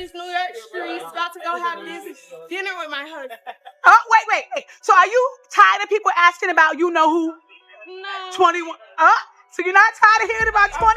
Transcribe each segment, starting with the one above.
these New York streets, about to go have this dinner with my husband. Oh, wait. So are you tired of people asking about you know who? No. 21. So you're not tired of hearing about 21?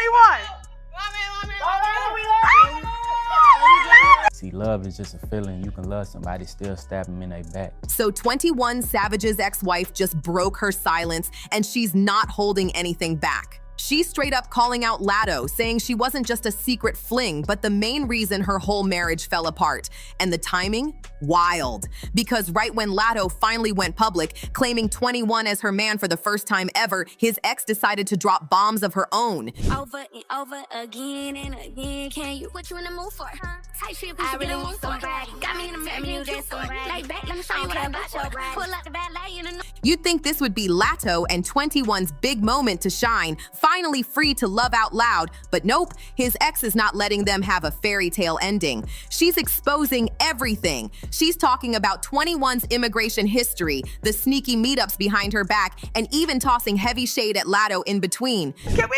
See, love is just a feeling. You can love somebody, still stab them in their back. So 21 Savage's ex-wife just broke her silence, and she's not holding anything back. She's straight up calling out Latto, saying she wasn't just a secret fling, but the main reason her whole marriage fell apart. And the timing? Wild. Because right when Latto finally went public, claiming 21 as her man for the first time ever, his ex decided to drop bombs of her own. Over and over again and again. Can you what you in the mood for? Tight shit, I really need somebody. Got me in the mirror, just like back, let me show you what I about your ride. Pull out the bad light, you know. You'd think this would be Latto and 21's big moment to shine, finally free to love out loud, but nope, his ex is not letting them have a fairy tale ending. She's exposing everything. She's talking about 21's immigration history, the sneaky meetups behind her back, and even tossing heavy shade at Latto in between. Can we get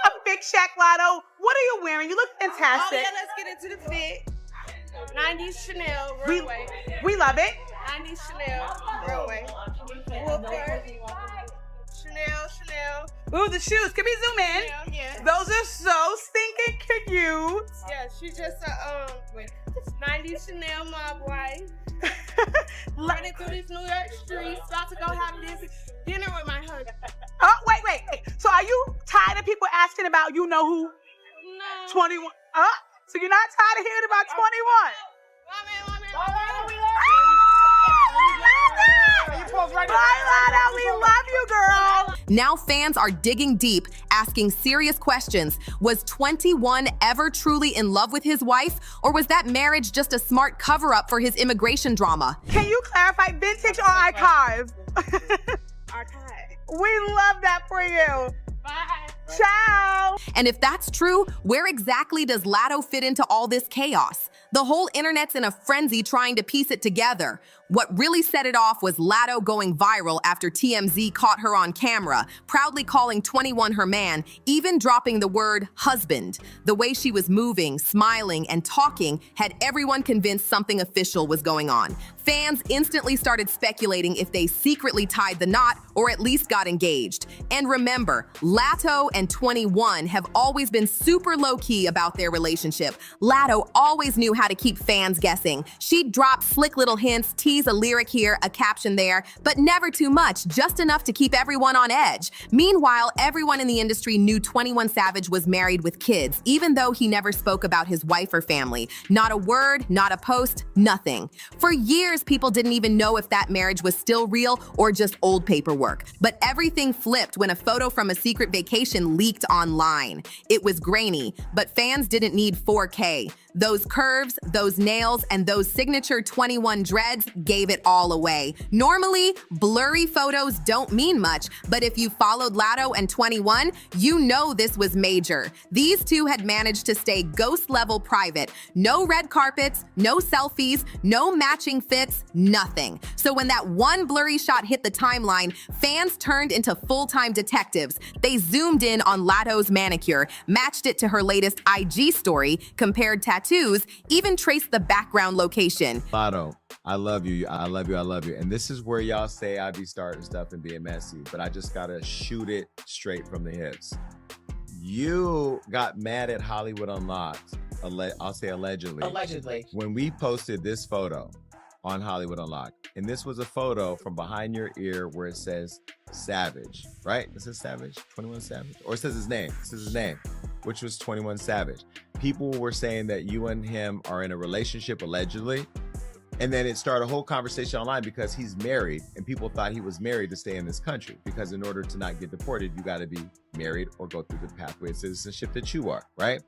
a big Shack, Latto? What are you wearing? You look fantastic. Oh yeah, let's get into the fit. 90s Chanel, runway. We love it. 90s Chanel, runway. Chanel. Ooh, the shoes. Can we zoom in? Chanel, yeah. Those are so stinking cute. Yeah, she's just a 90s Chanel mob wife. Running through these New York streets, about to go have this dinner with my husband. Oh, wait. So are you tired of people asking about you know who? No. 21. So you're not tired of hearing about 21? Bye, Latto. We love you, girl. Now fans are digging deep, asking serious questions. Was 21 ever truly in love with his wife? Or was that marriage just a smart cover-up for his immigration drama? Can you clarify vintage or archive? Archive. We love that for you. Bye. Ciao. And if that's true, where exactly does Latto fit into all this chaos? The whole internet's in a frenzy trying to piece it together. What really set it off was Latto going viral after TMZ caught her on camera, proudly calling 21 her man, even dropping the word husband. The way she was moving, smiling, and talking had everyone convinced something official was going on. Fans instantly started speculating if they secretly tied the knot or at least got engaged. And remember, Latto and 21 have always been super low-key about their relationship. Latto always knew how to keep fans guessing. She'd drop slick little hints, tease a lyric here, a caption there, but never too much, just enough to keep everyone on edge. Meanwhile, everyone in the industry knew 21 Savage was married with kids, even though he never spoke about his wife or family. Not a word, not a post, nothing. For years, people didn't even know if that marriage was still real or just old paperwork. But everything flipped when a photo from a secret vacation leaked online. It was grainy, but fans didn't need 4K. Those curves, those nails, and those signature 21 dreads gave it all away. Normally, blurry photos don't mean much, but if you followed Latto and 21, you know this was major. These two had managed to stay ghost-level private. No red carpets, no selfies, no matching fits, nothing. So when that one blurry shot hit the timeline, fans turned into full-time detectives. They zoomed in on Latto's manicure, matched it to her latest IG story, compared tattoos, even traced the background location. Latto, I love you. And this is where y'all say I be starting stuff and being messy, but I just gotta shoot it straight from the hips. You got mad at Hollywood Unlocked, I'll say allegedly, when we posted this photo on Hollywood Unlocked. And this was a photo from behind your ear where it says Savage, right? It says Savage, 21 Savage, or it says his name. It says his name, which was 21 Savage. People were saying that you and him are in a relationship, allegedly. And then it started a whole conversation online because he's married and people thought he was married to stay in this country because in order to not get deported, you got to be married or go through the pathway of citizenship that you are, right?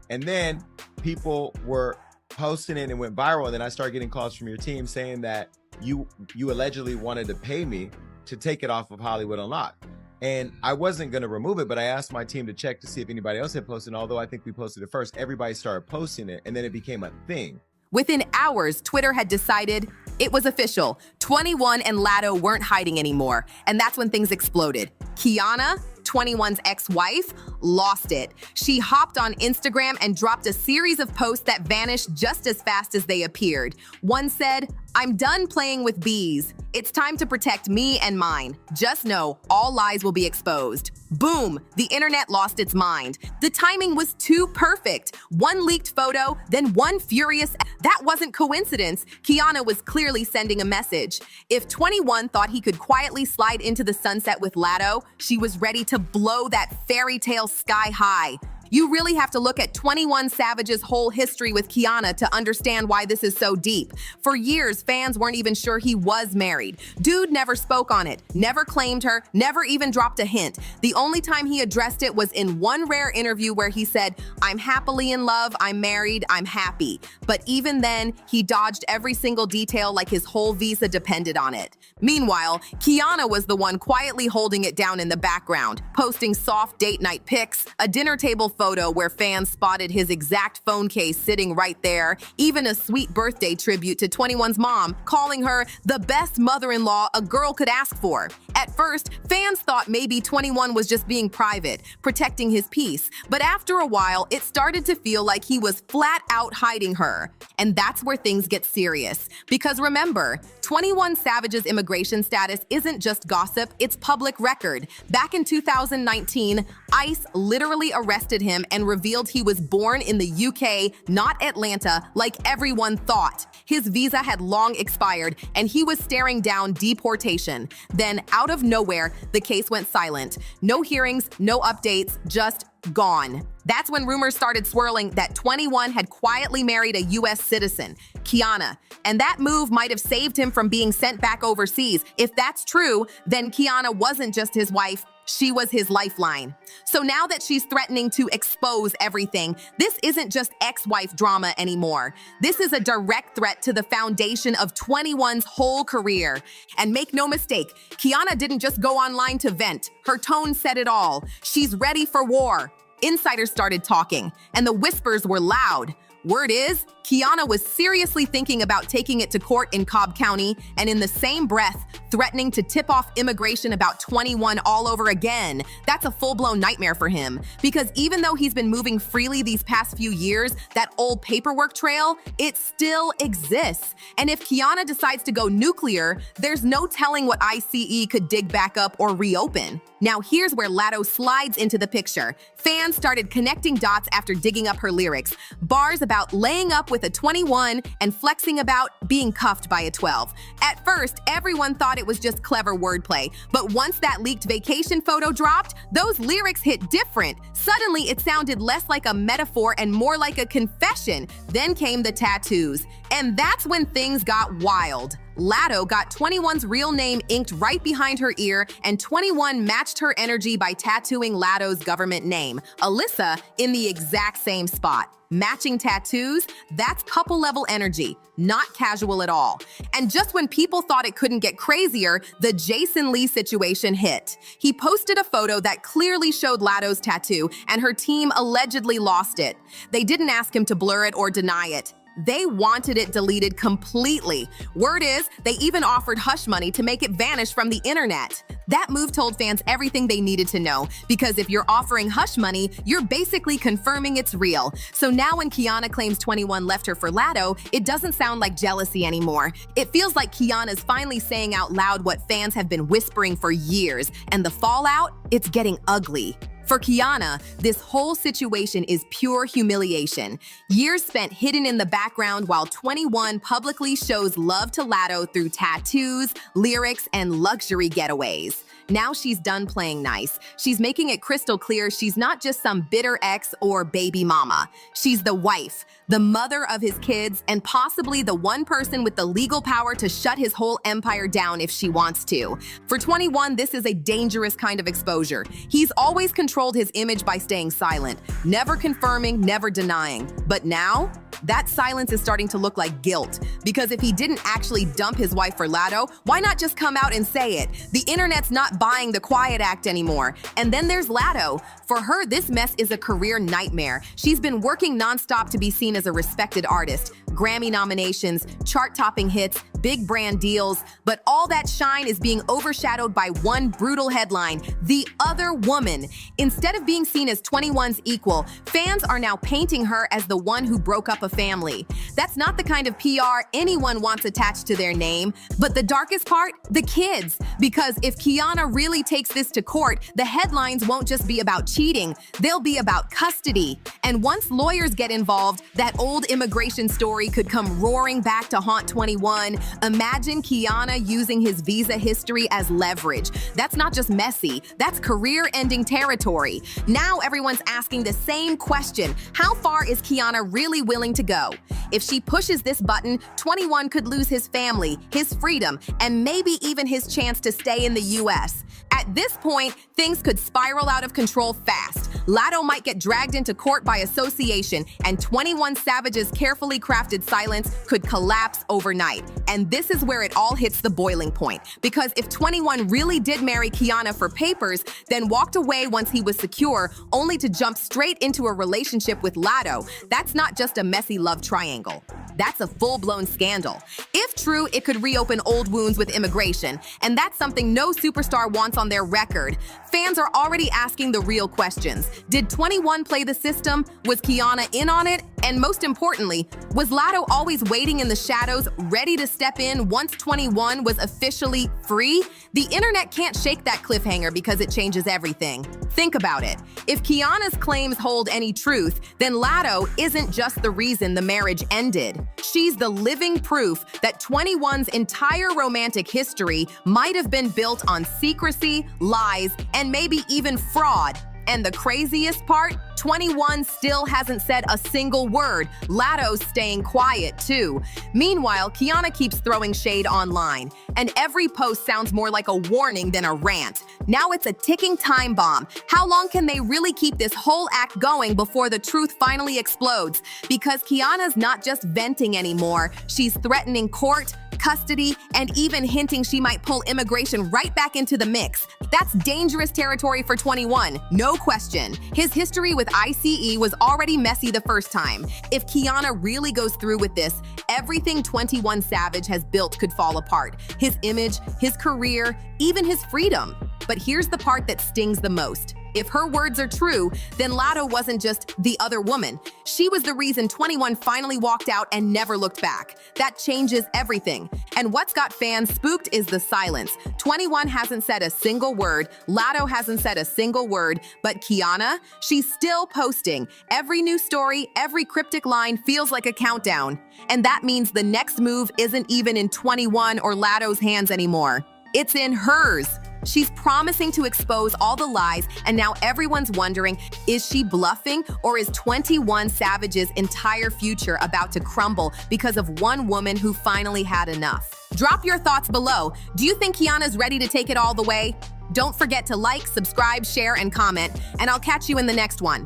And then people were posting it and went viral. And then I started getting calls from your team saying that you allegedly wanted to pay me to take it off of Hollywood Unlocked. And I wasn't going to remove it, but I asked my team to check to see if anybody else had posted. And although I think we posted it first, everybody started posting it and then it became a thing. Within hours, Twitter had decided it was official. 21 and Latto weren't hiding anymore. And that's when things exploded. Kiana, 21's ex-wife, lost it. She hopped on Instagram and dropped a series of posts that vanished just as fast as they appeared. One said, "I'm done playing with bees. It's time to protect me and mine. Just know, all lies will be exposed." Boom! The internet lost its mind. The timing was too perfect. One leaked photo, then one furious... That wasn't coincidence. Kiana was clearly sending a message. If 21 thought he could quietly slide into the sunset with Latto, she was ready to blow that fairy tale sky high. You really have to look at 21 Savage's whole history with Kiana to understand why this is so deep. For years, fans weren't even sure he was married. Dude never spoke on it, never claimed her, never even dropped a hint. The only time he addressed it was in one rare interview where he said, "I'm happily in love, I'm married, I'm happy." But even then, he dodged every single detail like his whole visa depended on it. Meanwhile, Kiana was the one quietly holding it down in the background, posting soft date night pics, a dinner table photo where fans spotted his exact phone case sitting right there, even a sweet birthday tribute to 21's mom, calling her the best mother-in-law a girl could ask for. At first, fans thought maybe 21 was just being private, protecting his peace, but after a while, it started to feel like he was flat out hiding her. And that's where things get serious. Because remember, 21 Savage's immigration status isn't just gossip, it's public record. Back in 2019, ICE literally arrested him and revealed he was born in the UK, not Atlanta, like everyone thought. His visa had long expired, and he was staring down deportation. Then, out of nowhere, the case went silent. No hearings, no updates, just gone. That's when rumors started swirling that 21 had quietly married a US citizen, Kiana. And that move might have saved him from being sent back overseas. If that's true, then Kiana wasn't just his wife, she was his lifeline. So now that she's threatening to expose everything, this isn't just ex-wife drama anymore. This is a direct threat to the foundation of 21's whole career. And make no mistake, Kiana didn't just go online to vent. Her tone said it all. She's ready for war. Insiders started talking, and the whispers were loud. Word is, Kiana was seriously thinking about taking it to court in Cobb County, and in the same breath, threatening to tip off immigration about 21 all over again. That's a full-blown nightmare for him, because even though he's been moving freely these past few years, that old paperwork trail, it still exists. And if Kiana decides to go nuclear, there's no telling what ICE could dig back up or reopen. Now here's where Latto slides into the picture. Fans started connecting dots after digging up her lyrics. Bars about laying up with a 21 and flexing about being cuffed by a 12. At first, everyone thought it was just clever wordplay, but once that leaked vacation photo dropped, those lyrics hit different. Suddenly, it sounded less like a metaphor and more like a confession. Then came the tattoos, and that's when things got wild. Latto got 21's real name inked right behind her ear, and 21 matched her energy by tattooing Latto's government name, Alyssa, in the exact same spot. Matching tattoos, that's couple-level energy, not casual at all. And just when people thought it couldn't get crazier, the Jason Lee situation hit. He posted a photo that clearly showed Latto's tattoo, and her team allegedly lost it. They didn't ask him to blur it or deny it. They wanted it deleted completely. Word is, they even offered hush money to make it vanish from the internet. That move told fans everything they needed to know, because if you're offering hush money, you're basically confirming it's real. So now when Kiana claims 21 left her for Latto, it doesn't sound like jealousy anymore. It feels like Kiana's finally saying out loud what fans have been whispering for years, and the fallout, it's getting ugly. For Kiana, this whole situation is pure humiliation. Years spent hidden in the background while 21 publicly shows love to Latto through tattoos, lyrics, and luxury getaways. Now she's done playing nice. She's making it crystal clear she's not just some bitter ex or baby mama. She's the wife, the mother of his kids, and possibly the one person with the legal power to shut his whole empire down if she wants to. For 21, this is a dangerous kind of exposure. He's always controlled his image by staying silent, never confirming, never denying. But now, that silence is starting to look like guilt, because if he didn't actually dump his wife for Latto, why not just come out and say it? The internet's not buying the quiet act anymore. And then there's Latto. For her, this mess is a career nightmare. She's been working nonstop to be seen as a respected artist. Grammy nominations, chart-topping hits, big brand deals, but all that shine is being overshadowed by one brutal headline, The Other Woman. Instead of being seen as 21's equal, fans are now painting her as the one who broke up a family. That's not the kind of PR anyone wants attached to their name, but the darkest part, the kids. Because if Kiana really takes this to court, the headlines won't just be about cheating, they'll be about custody. And once lawyers get involved, that old immigration story could come roaring back to haunt 21. Imagine Kiana using his visa history as leverage. That's not just messy, that's career-ending territory. Now everyone's asking the same question: how far is Kiana really willing to go? If she pushes this button, 21 could lose his family, his freedom, and maybe even his chance to stay in the US. At this point, things could spiral out of control fast. Latto might get dragged into court by association, and 21 Savage's carefully crafted silence could collapse overnight. And this is where it all hits the boiling point. Because if 21 really did marry Kiana for papers, then walked away once he was secure, only to jump straight into a relationship with Latto, that's not just a messy love triangle. That's a full-blown scandal. If true, it could reopen old wounds with immigration, and that's something no superstar wants on their record. Fans are already asking the real questions. Did 21 play the system? Was Kiana in on it? And most importantly, was Latto always waiting in the shadows, ready to step in once 21 was officially free? The internet can't shake that cliffhanger because it changes everything. Think about it. If Kiana's claims hold any truth, then Latto isn't just the reason the marriage ended. She's the living proof that 21's entire romantic history might have been built on secrecy, lies, and maybe even fraud. And the craziest part, 21 still hasn't said a single word. Latto's staying quiet too. Meanwhile, Kiana keeps throwing shade online, and every post sounds more like a warning than a rant. Now it's a ticking time bomb. How long can they really keep this whole act going before the truth finally explodes? Because Kiana's not just venting anymore, she's threatening court, custody, and even hinting she might pull immigration right back into the mix. That's dangerous territory for 21, no question. His history with ICE was already messy the first time. If Kiana really goes through with this, everything 21 Savage has built could fall apart. His image, his career, even his freedom. But here's the part that stings the most. If her words are true, then Latto wasn't just the other woman. She was the reason 21 finally walked out and never looked back. That changes everything. And what's got fans spooked is the silence. 21 hasn't said a single word, Latto hasn't said a single word, but Kiana, she's still posting. Every new story, every cryptic line feels like a countdown. And that means the next move isn't even in 21 or Latto's hands anymore. It's in hers. She's promising to expose all the lies, and now everyone's wondering, is she bluffing, or is 21 Savage's entire future about to crumble because of one woman who finally had enough? Drop your thoughts below. Do you think Kiana's ready to take it all the way? Don't forget to like, subscribe, share, and comment, and I'll catch you in the next one.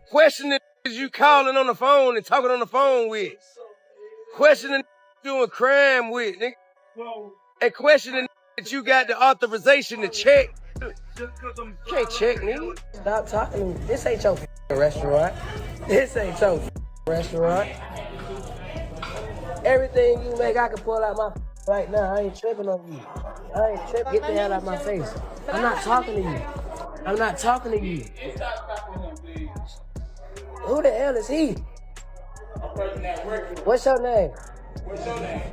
Questioning you calling on the phone and talking on the phone with. Questioning doing crime with, nigga. And questioning that you got the authorization to check. Can't check, nigga. Stop talking to me. This ain't your restaurant. This ain't your restaurant. Everything you make, I can pull out my right now. I ain't tripping on you. I ain't tripping. Get the hell out of my face. I'm not talking to you. I'm not talking to you. Who the hell is he? What's your name?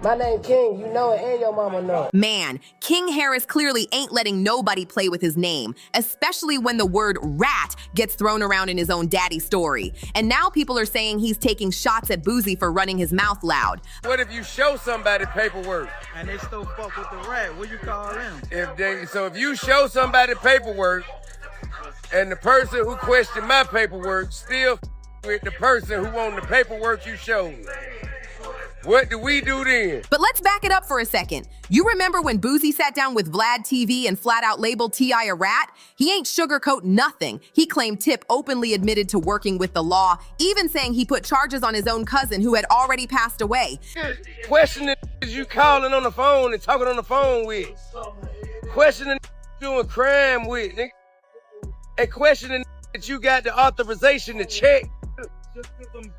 My name King, you know it, and your mama know it. Man, King Harris clearly ain't letting nobody play with his name, especially when the word rat gets thrown around in his own daddy story. And now people are saying he's taking shots at Boozy for running his mouth loud. What if you show somebody paperwork? And they still fuck with the rat, what you call them? If you show somebody paperwork, and the person who questioned my paperwork still with the person who owned the paperwork you showed, what do we do then? But let's back it up for a second. You remember when Boozy sat down with Vlad TV and flat out labeled T.I. a rat? He ain't sugarcoat nothing. He claimed Tip openly admitted to working with the law, even saying he put charges on his own cousin who had already passed away. Questioning you calling on the phone and talking on the phone with. Questioning doing crime with, nigga. And questioning that you got the authorization to check.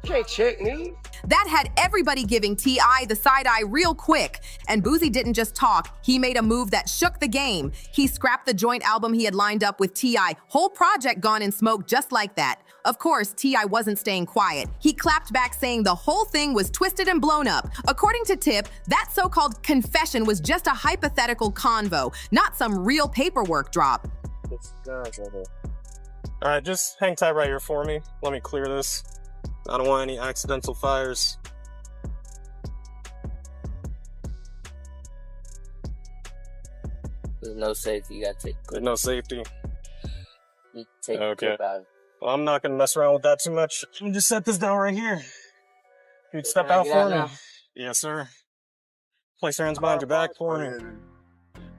Can't check me. That had everybody giving T.I. the side eye real quick. And Boosie didn't just talk, he made a move that shook the game. He scrapped the joint album he had lined up with T.I. Whole project gone in smoke just like that. Of course, T.I. wasn't staying quiet. He clapped back saying the whole thing was twisted and blown up. According to Tip, that so-called confession was just a hypothetical convo, not some real paperwork drop. All right, just hang tight right here for me. Let me clear this. I don't want any accidental fires. There's no safety. You gotta take. There's no safety. You take Okay. the out. Well, I'm not gonna mess around with that too much. Let me just set this down right here. You'd step out for me. Yes, sir. Place your hands behind your back for me.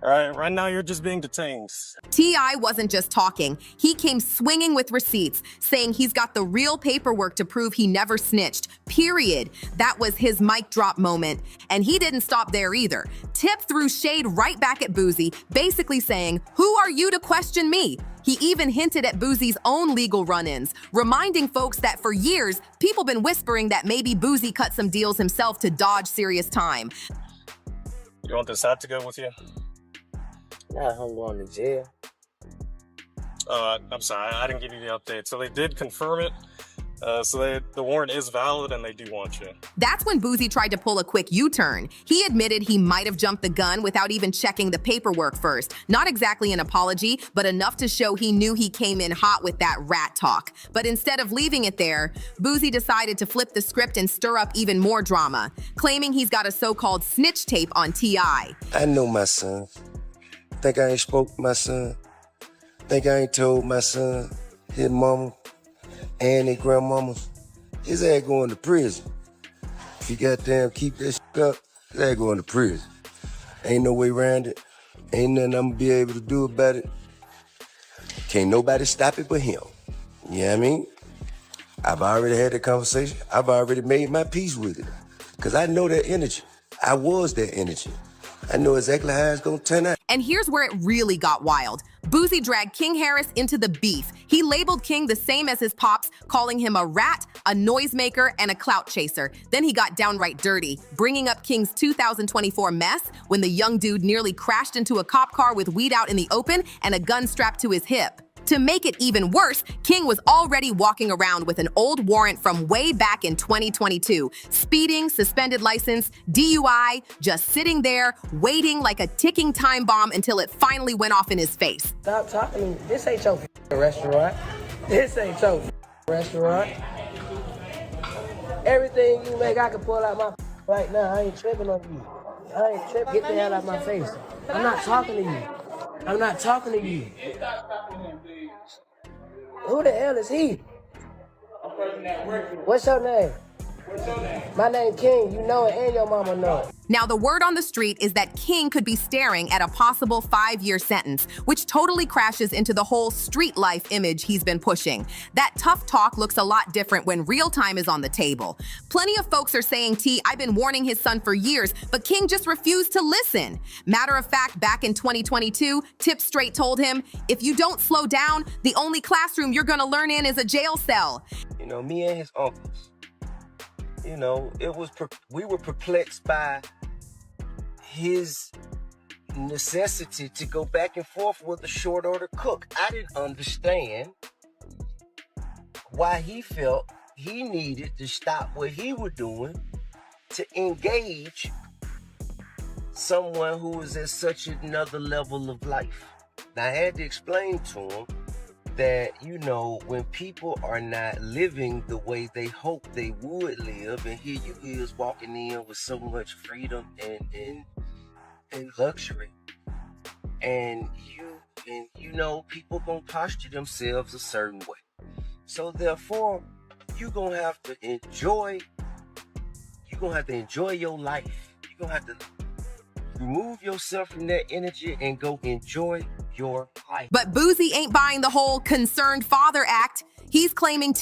All right now you're just being detained. T.I. wasn't just talking. He came swinging with receipts, saying he's got the real paperwork to prove he never snitched, period. That was his mic drop moment. And he didn't stop there either. Tip threw shade right back at Boosie, basically saying, "Who are you to question me?" He even hinted at Boosie's own legal run-ins, reminding folks that for years, people been whispering that maybe Boosie cut some deals himself to dodge serious time. You want this hat to go with you? Nah, I'm going to jail. I'm sorry, I didn't give you the update. So they did confirm it. The warrant is valid and they do want you. That's when Boosie tried to pull a quick U-turn. He admitted he might have jumped the gun without even checking the paperwork first. Not exactly an apology, but enough to show he knew he came in hot with that rat talk. But instead of leaving it there, Boosie decided to flip the script and stir up even more drama, claiming he's got a so-called snitch tape on T.I. I know my son. Think I ain't spoke to my son. Think I ain't told my son, his mama, and his grandmama, his ass going to prison. If you goddamn keep that shit up, his ass going to prison. Ain't no way around it. Ain't nothing I'm gonna be able to do about it. Can't nobody stop it but him. You know what I mean? I've already had the conversation. I've already made my peace with it. Cause I know that energy. I was that energy. I know exactly how it's gonna turn out. And here's where it really got wild. Boosie dragged King Harris into the beef. He labeled King the same as his pops, calling him a rat, a noisemaker, and a clout chaser. Then he got downright dirty, bringing up King's 2024 mess when the young dude nearly crashed into a cop car with weed out in the open and a gun strapped to his hip. To make it even worse, King was already walking around with an old warrant from way back in 2022. Speeding, suspended license, DUI, just sitting there, waiting like a ticking time bomb until it finally went off in his face. Stop talking to me. This ain't your restaurant. This ain't your restaurant. Everything you make, I can pull out my right now. I ain't tripping on you. I ain't tripping. Get the hell out of my face. I'm not talking to you. I'm not talking to you. Who the hell is he? What's your name? My name King. You know it and your mama know it. Now, the word on the street is that King could be staring at a possible 5-year sentence, which totally crashes into the whole street life image he's been pushing. That tough talk looks a lot different when real time is on the table. Plenty of folks are saying, I've been warning his son for years, but King just refused to listen. Matter of fact, back in 2022, Tip straight told him, if you don't slow down, the only classroom you're gonna learn in is a jail cell. You know, me and his uncles, you know, we were perplexed by his necessity to go back and forth with a short order cook. I didn't understand why he felt he needed to stop what he was doing to engage someone who was at such another level of life. Now, I had to explain to him that, you know, when people are not living the way they hope they would live, and here you is walking in with so much freedom and luxury, and you know, people gonna posture themselves a certain way. So therefore, you're gonna have to enjoy your life. You're gonna have to remove yourself from that energy and go enjoy your life. But Boosie ain't buying the whole concerned father act. He's claiming,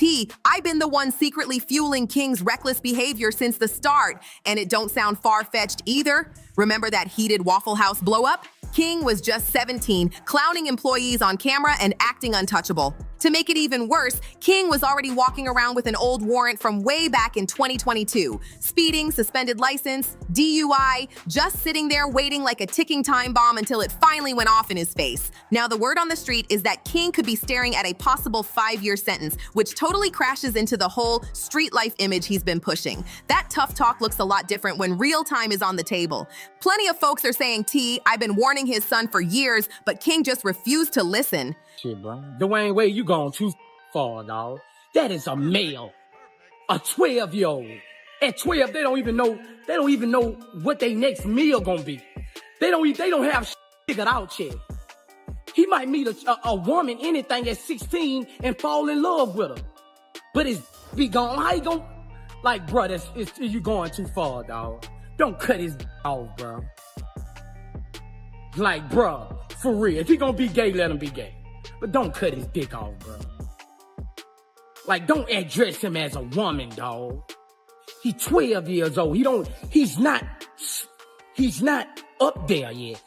I've been the one secretly fueling King's reckless behavior since the start, and it don't sound far-fetched either. Remember that heated Waffle House blow-up? King was just 17, clowning employees on camera and acting untouchable. To make it even worse, King was already walking around with an old warrant from way back in 2022. Speeding, suspended license, DUI, just sitting there waiting like a ticking time bomb until it finally went off in his face. Now, the word on the street is that King could be staring at a possible 5-year sentence, which totally crashes into the whole street life image he's been pushing. That tough talk looks a lot different when real time is on the table. Plenty of folks are saying, I've been warning his son for years, but King just refused to listen. Shit, bro. Dwayne Wade, you gone too far, dog. That is a male. A 12-year-old. At 12, they don't even know what their next meal gonna be. They don't have shit figured out yet. He might meet a woman, anything at 16 and fall in love with her. But it's be gone. How you gonna, like, bro, you going too far, dog. Don't cut his off, bro. Like, bro, for real. If he gonna be gay, let him be gay. But don't cut his dick off, bro. Like, don't address him as a woman, dog. He's 12 years old. He's not up there yet.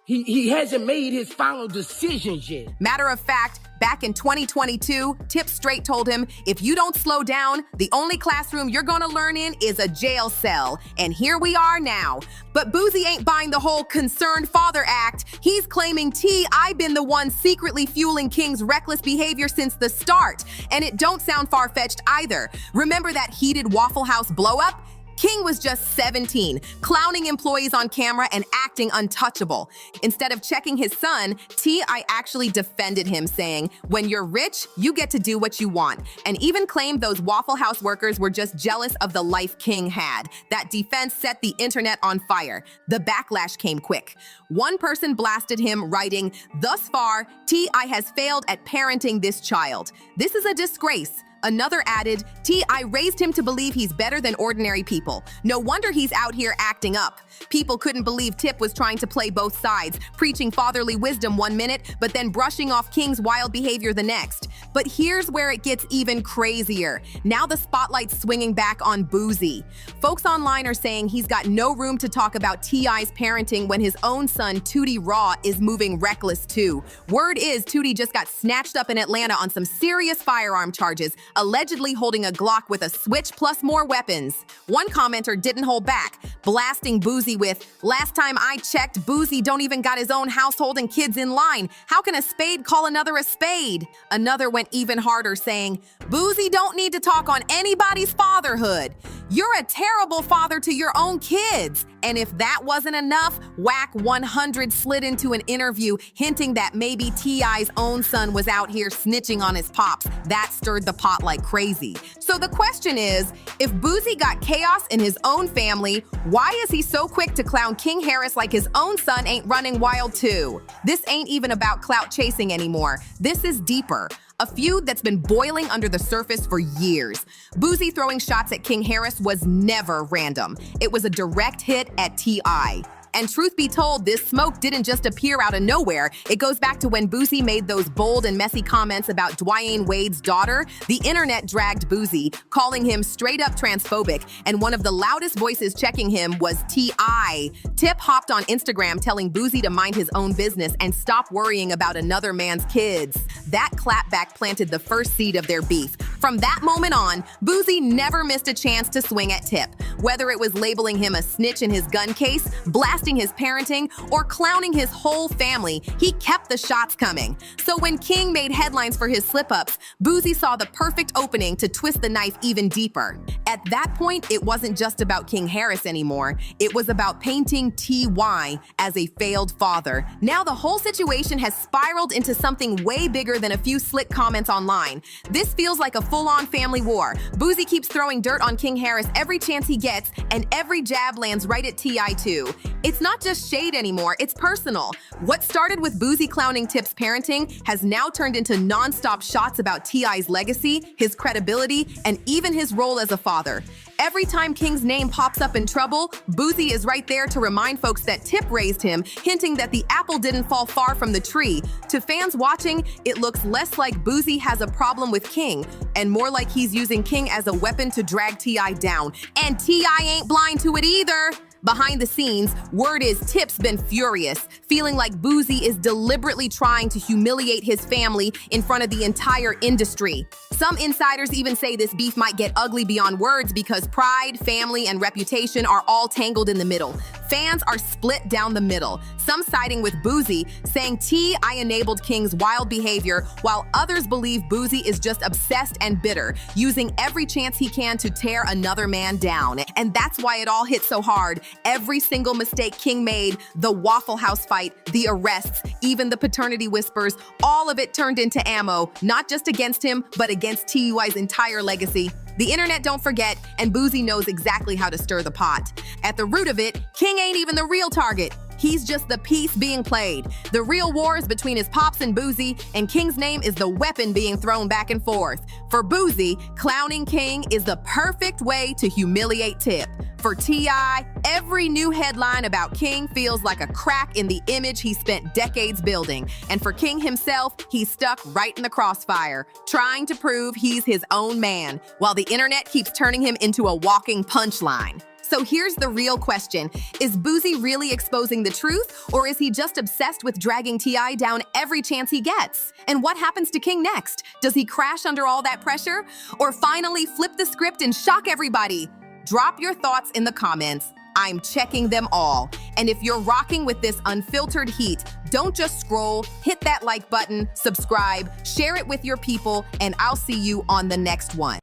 He hasn't made his final decisions yet. Matter of fact, back in 2022, Tip straight told him, if you don't slow down, the only classroom you're gonna learn in is a jail cell. And here we are now. But Boosie ain't buying the whole concerned father act. He's claiming I've been the one secretly fueling King's reckless behavior since the start. And it don't sound far-fetched either. Remember that heated Waffle House blow-up? King was just 17, clowning employees on camera and acting untouchable. Instead of checking his son, T.I. actually defended him, saying, when you're rich, you get to do what you want, and even claimed those Waffle House workers were just jealous of the life King had. That defense set the internet on fire. The backlash came quick. One person blasted him, writing, thus far, T.I. has failed at parenting this child. This is a disgrace. Another added, T.I. raised him to believe he's better than ordinary people. No wonder he's out here acting up. People couldn't believe Tip was trying to play both sides, preaching fatherly wisdom one minute, but then brushing off King's wild behavior the next. But here's where it gets even crazier. Now the spotlight's swinging back on Boosie. Folks online are saying he's got no room to talk about T.I.'s parenting when his own son, Tootie Raw, is moving reckless too. Word is Tootie just got snatched up in Atlanta on some serious firearm charges, allegedly holding a Glock with a switch plus more weapons. One commenter didn't hold back, blasting Boosie with, last time I checked, Boosie don't even got his own household and kids in line. How can a spade call another a spade? Another went even harder, saying, Boosie don't need to talk on anybody's fatherhood. You're a terrible father to your own kids. And if that wasn't enough, Whack 100 slid into an interview hinting that maybe T.I.'s own son was out here snitching on his pops. That stirred the pot like crazy. So the question is, if Boosie got chaos in his own family, why is he so quick to clown King Harris like his own son ain't running wild too? This ain't even about clout chasing anymore. This is deeper. A feud that's been boiling under the surface for years. Boosie throwing shots at King Harris was never random. It was a direct hit at T.I. And truth be told, this smoke didn't just appear out of nowhere. It goes back to when Boosie made those bold and messy comments about Dwayne Wade's daughter. The internet dragged Boosie, calling him straight up transphobic, and one of the loudest voices checking him was T.I. Tip hopped on Instagram telling Boosie to mind his own business and stop worrying about another man's kids. That clapback planted the first seed of their beef. From that moment on, Boosie never missed a chance to swing at Tip. Whether it was labeling him a snitch in his gun case, blasting his parenting, or clowning his whole family, he kept the shots coming. So when King made headlines for his slip-ups, Boosie saw the perfect opening to twist the knife even deeper. At that point, it wasn't just about King Harris anymore. It was about painting T.Y. as a failed father. Now the whole situation has spiraled into something way bigger than a few slick comments online. This feels like a full-on family war. Boosie keeps throwing dirt on King Harris every chance he gets, and every jab lands right at T.I. too. It's not just shade anymore, it's personal. What started with Boosie clowning Tip's parenting has now turned into non-stop shots about T.I.'s legacy, his credibility, and even his role as a father. Every time King's name pops up in trouble, Boosie is right there to remind folks that Tip raised him, hinting that the apple didn't fall far from the tree. To fans watching, it looks less like Boosie has a problem with King, and more like he's using King as a weapon to drag T.I. down. And T.I. ain't blind to it either. Behind the scenes, word is Tip's been furious, feeling like Boozy is deliberately trying to humiliate his family in front of the entire industry. Some insiders even say this beef might get ugly beyond words because pride, family, and reputation are all tangled in the middle. Fans are split down the middle, some siding with Boozy, saying T.I. enabled King's wild behavior, while others believe Boozy is just obsessed and bitter, using every chance he can to tear another man down. And that's why it all hit so hard. Every single mistake King made, the Waffle House fight, the arrests, even the paternity whispers, all of it turned into ammo, not just against him, but against T.I.'s entire legacy. The internet don't forget, and Boozy knows exactly how to stir the pot. At the root of it, King ain't even the real target. He's just the piece being played. The real war is between his pops and Boozy, and King's name is the weapon being thrown back and forth. For Boozy, clowning King is the perfect way to humiliate Tip. For T.I., every new headline about King feels like a crack in the image he spent decades building. And for King himself, he's stuck right in the crossfire, trying to prove he's his own man, while the internet keeps turning him into a walking punchline. So here's the real question. Is Boozy really exposing the truth, or is he just obsessed with dragging T.I. down every chance he gets? And what happens to King next? Does he crash under all that pressure, or finally flip the script and shock everybody? Drop your thoughts in the comments. I'm checking them all. And if you're rocking with this unfiltered heat, don't just scroll, hit that like button, subscribe, share it with your people, and I'll see you on the next one.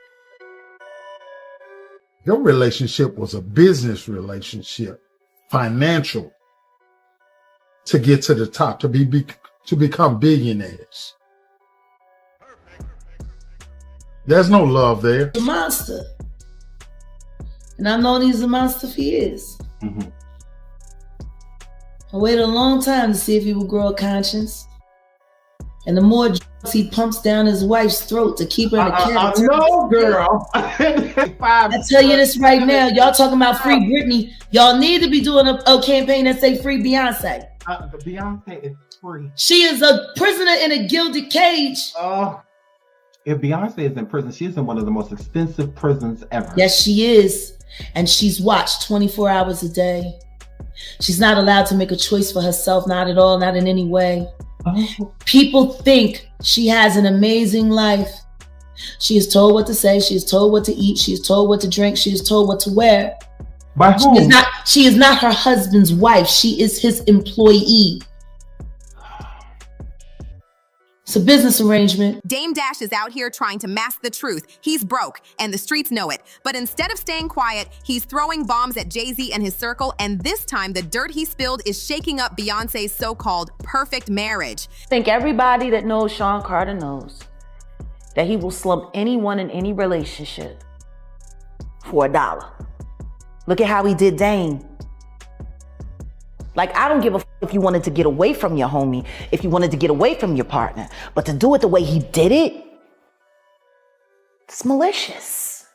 Your relationship was a business relationship, financial, to get to the top, to become billionaires. There's no love there. A monster. And I've known he's a monster for years. Mm-hmm. I waited a long time to see if he would grow a conscience. And the more drugs he pumps down his wife's throat to keep her in a catatonic. No, girl. I tell you this right now. Y'all talking about free Britney. Y'all need to be doing a campaign that say free Beyonce. Beyonce is free. She is a prisoner in a gilded cage. If Beyonce is in prison, she's in one of the most expensive prisons ever. Yes, she is. And she's watched 24 hours a day. She's not allowed to make a choice for herself, not at all, not in any way. People think she has an amazing life. She is told what to say. She is told what to eat. She is told what to drink. She is told what to wear. By whom? She is not her husband's wife. She is his employee. It's a business arrangement. Dame Dash is out here trying to mask the truth. He's broke, and the streets know it. But instead of staying quiet, he's throwing bombs at Jay-Z and his circle, and this time the dirt he spilled is shaking up Beyonce's so-called perfect marriage. I think everybody that knows Sean Carter knows that he will slump anyone in any relationship for $1. Look at how he did Dame. Like, I don't give a if you wanted to get away from your homie, if you wanted to get away from your partner, but to do it the way he did it, it's malicious.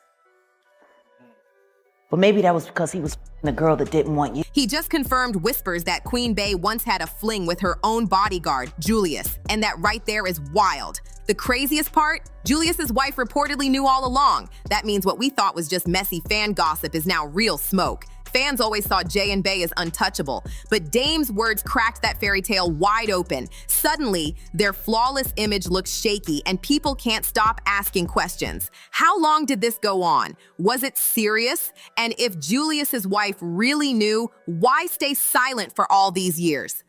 But maybe that was because he was the girl that didn't want you. He just confirmed whispers that Queen Bey once had a fling with her own bodyguard, Julius, and that right there is wild. The craziest part? Julius's wife reportedly knew all along. That means what we thought was just messy fan gossip is now real smoke. Fans always saw Jay and Bey as untouchable, but Dame's words cracked that fairy tale wide open. Suddenly, their flawless image looks shaky and people can't stop asking questions. How long did this go on? Was it serious? And if Julius's wife really knew, why stay silent for all these years?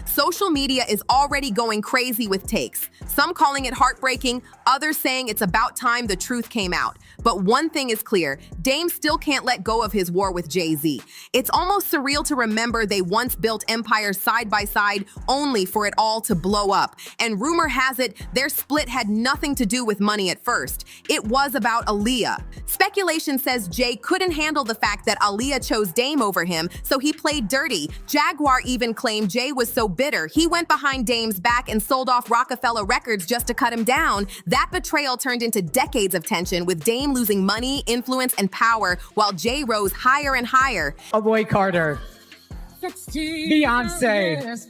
Social media is already going crazy with takes. Some calling it heartbreaking, others saying it's about time the truth came out. But one thing is clear, Dame still can't let go of his war with Jay-Z. It's almost surreal to remember they once built empires side by side only for it all to blow up. And rumor has it, their split had nothing to do with money at first. It was about Aaliyah. Speculation says Jay couldn't handle the fact that Aaliyah chose Dame over him, so he played dirty. Jaguar even claimed Jay was so bitter, he went behind Dame's back and sold off Rockefeller Records just to cut him down. That betrayal turned into decades of tension, with Dame losing money, influence, and power, while Jay rose higher and higher. Oh boy, Carter. Beyonce.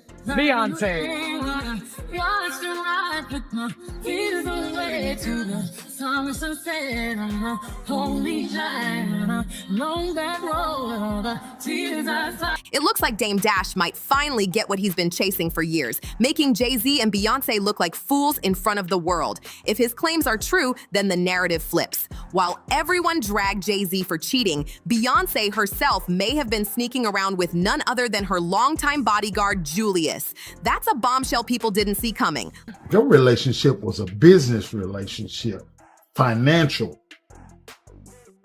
It looks like Dame Dash might finally get what he's been chasing for years, making Jay-Z and Beyonce look like fools in front of the world. If his claims are true, then the narrative flips. While everyone dragged Jay-Z for cheating, Beyonce herself may have been sneaking around with none other than her longtime bodyguard, Julius. That's a bombshell people didn't see coming. Your relationship was a business relationship, financial,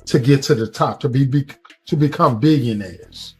to get to the top, to become billionaires.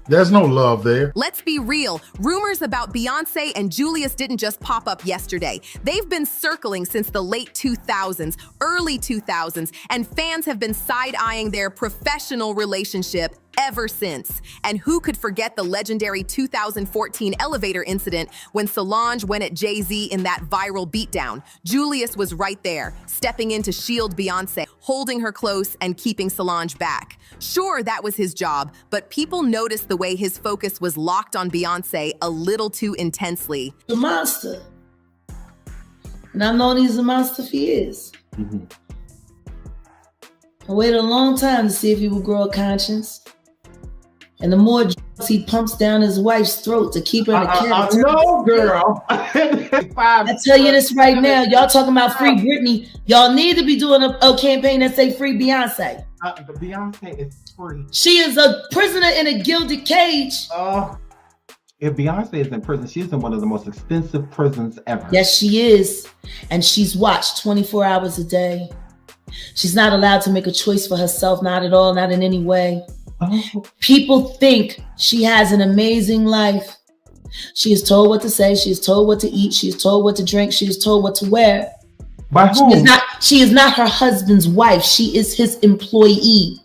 There's no love there. Let's be real. Rumors about Beyonce and Julius didn't just pop up yesterday. They've been circling since the late 2000s, early 2000s, and fans have been side-eyeing their professional relationship ever since. And who could forget the legendary 2014 elevator incident when Solange went at Jay-Z in that viral beatdown? Julius was right there, stepping in to shield Beyonce, holding her close and keeping Solange back. Sure, that was his job, but people noticed the way his focus was locked on Beyonce a little too intensely. The monster. And I've known he's a monster for years. I waited a long time to see if he would grow a conscience. And the more drugs he pumps down his wife's throat to keep her in a captivity. No, girl. I tell you this right now. Y'all talking about free Britney. Y'all need to be doing a campaign that say free Beyonce. Beyonce is free. She is a prisoner in a gilded cage. If Beyonce is in prison, she's in one of the most expensive prisons ever. Yes, she is. And she's watched 24 hours a day. She's not allowed to make a choice for herself, not at all, not in any way. People think she has an amazing life. She is told what to say. She is told what to eat. She is told what to drink. She is told what to wear. By whom? She is not her husband's wife. She is his employee.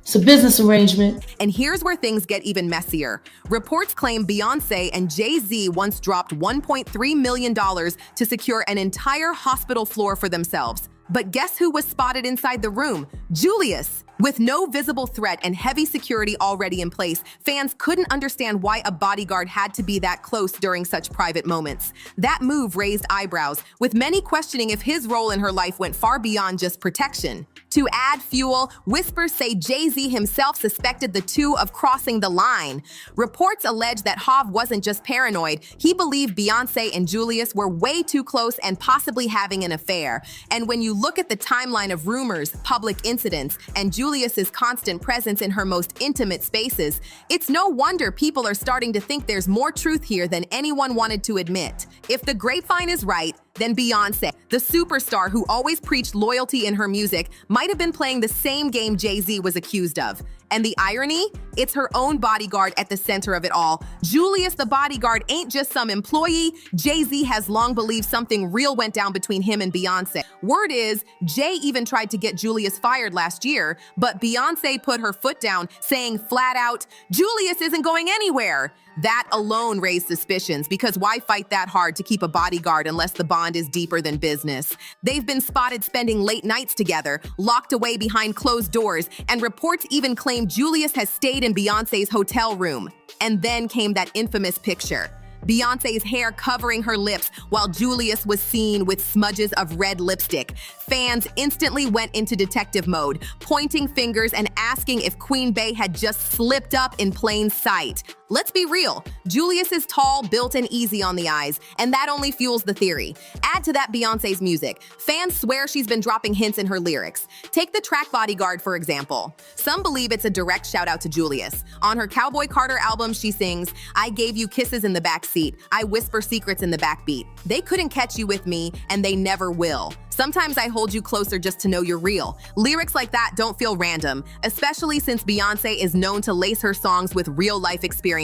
It's a business arrangement. And here's where things get even messier. Reports claim Beyonce and Jay-Z once dropped $1.3 million to secure an entire hospital floor for themselves. But guess who was spotted inside the room? Julius. With no visible threat and heavy security already in place, fans couldn't understand why a bodyguard had to be that close during such private moments. That move raised eyebrows, with many questioning if his role in her life went far beyond just protection. To add fuel, whispers say Jay-Z himself suspected the two of crossing the line. Reports allege that Hav wasn't just paranoid, he believed Beyonce and Julius were way too close and possibly having an affair. And when you look at the timeline of rumors, public incidents, and Julius's constant presence in her most intimate spaces, it's no wonder people are starting to think there's more truth here than anyone wanted to admit. If the grapevine is right, then Beyonce, the superstar who always preached loyalty in her music, might have been playing the same game Jay-Z was accused of. And the irony? It's her own bodyguard at the center of it all. Julius the bodyguard ain't just some employee. Jay-Z has long believed something real went down between him and Beyonce. Word is, Jay even tried to get Julius fired last year, but Beyonce put her foot down, saying flat out, Julius isn't going anywhere. That alone raised suspicions, because why fight that hard to keep a bodyguard unless the bond is deeper than business? They've been spotted spending late nights together, locked away behind closed doors, and reports even claim Julius has stayed in Beyonce's hotel room. And then came that infamous picture. Beyonce's hair covering her lips while Julius was seen with smudges of red lipstick. Fans instantly went into detective mode, pointing fingers and asking if Queen Bey had just slipped up in plain sight. Let's be real, Julius is tall, built, and easy on the eyes, and that only fuels the theory. Add to that Beyoncé's music. Fans swear she's been dropping hints in her lyrics. Take the track Bodyguard, for example. Some believe it's a direct shout out to Julius. On her Cowboy Carter album, she sings, "I gave you kisses in the backseat. I whisper secrets in the backbeat. They couldn't catch you with me, and they never will. Sometimes I hold you closer just to know you're real." Lyrics like that don't feel random, especially since Beyoncé is known to lace her songs with real-life experiences.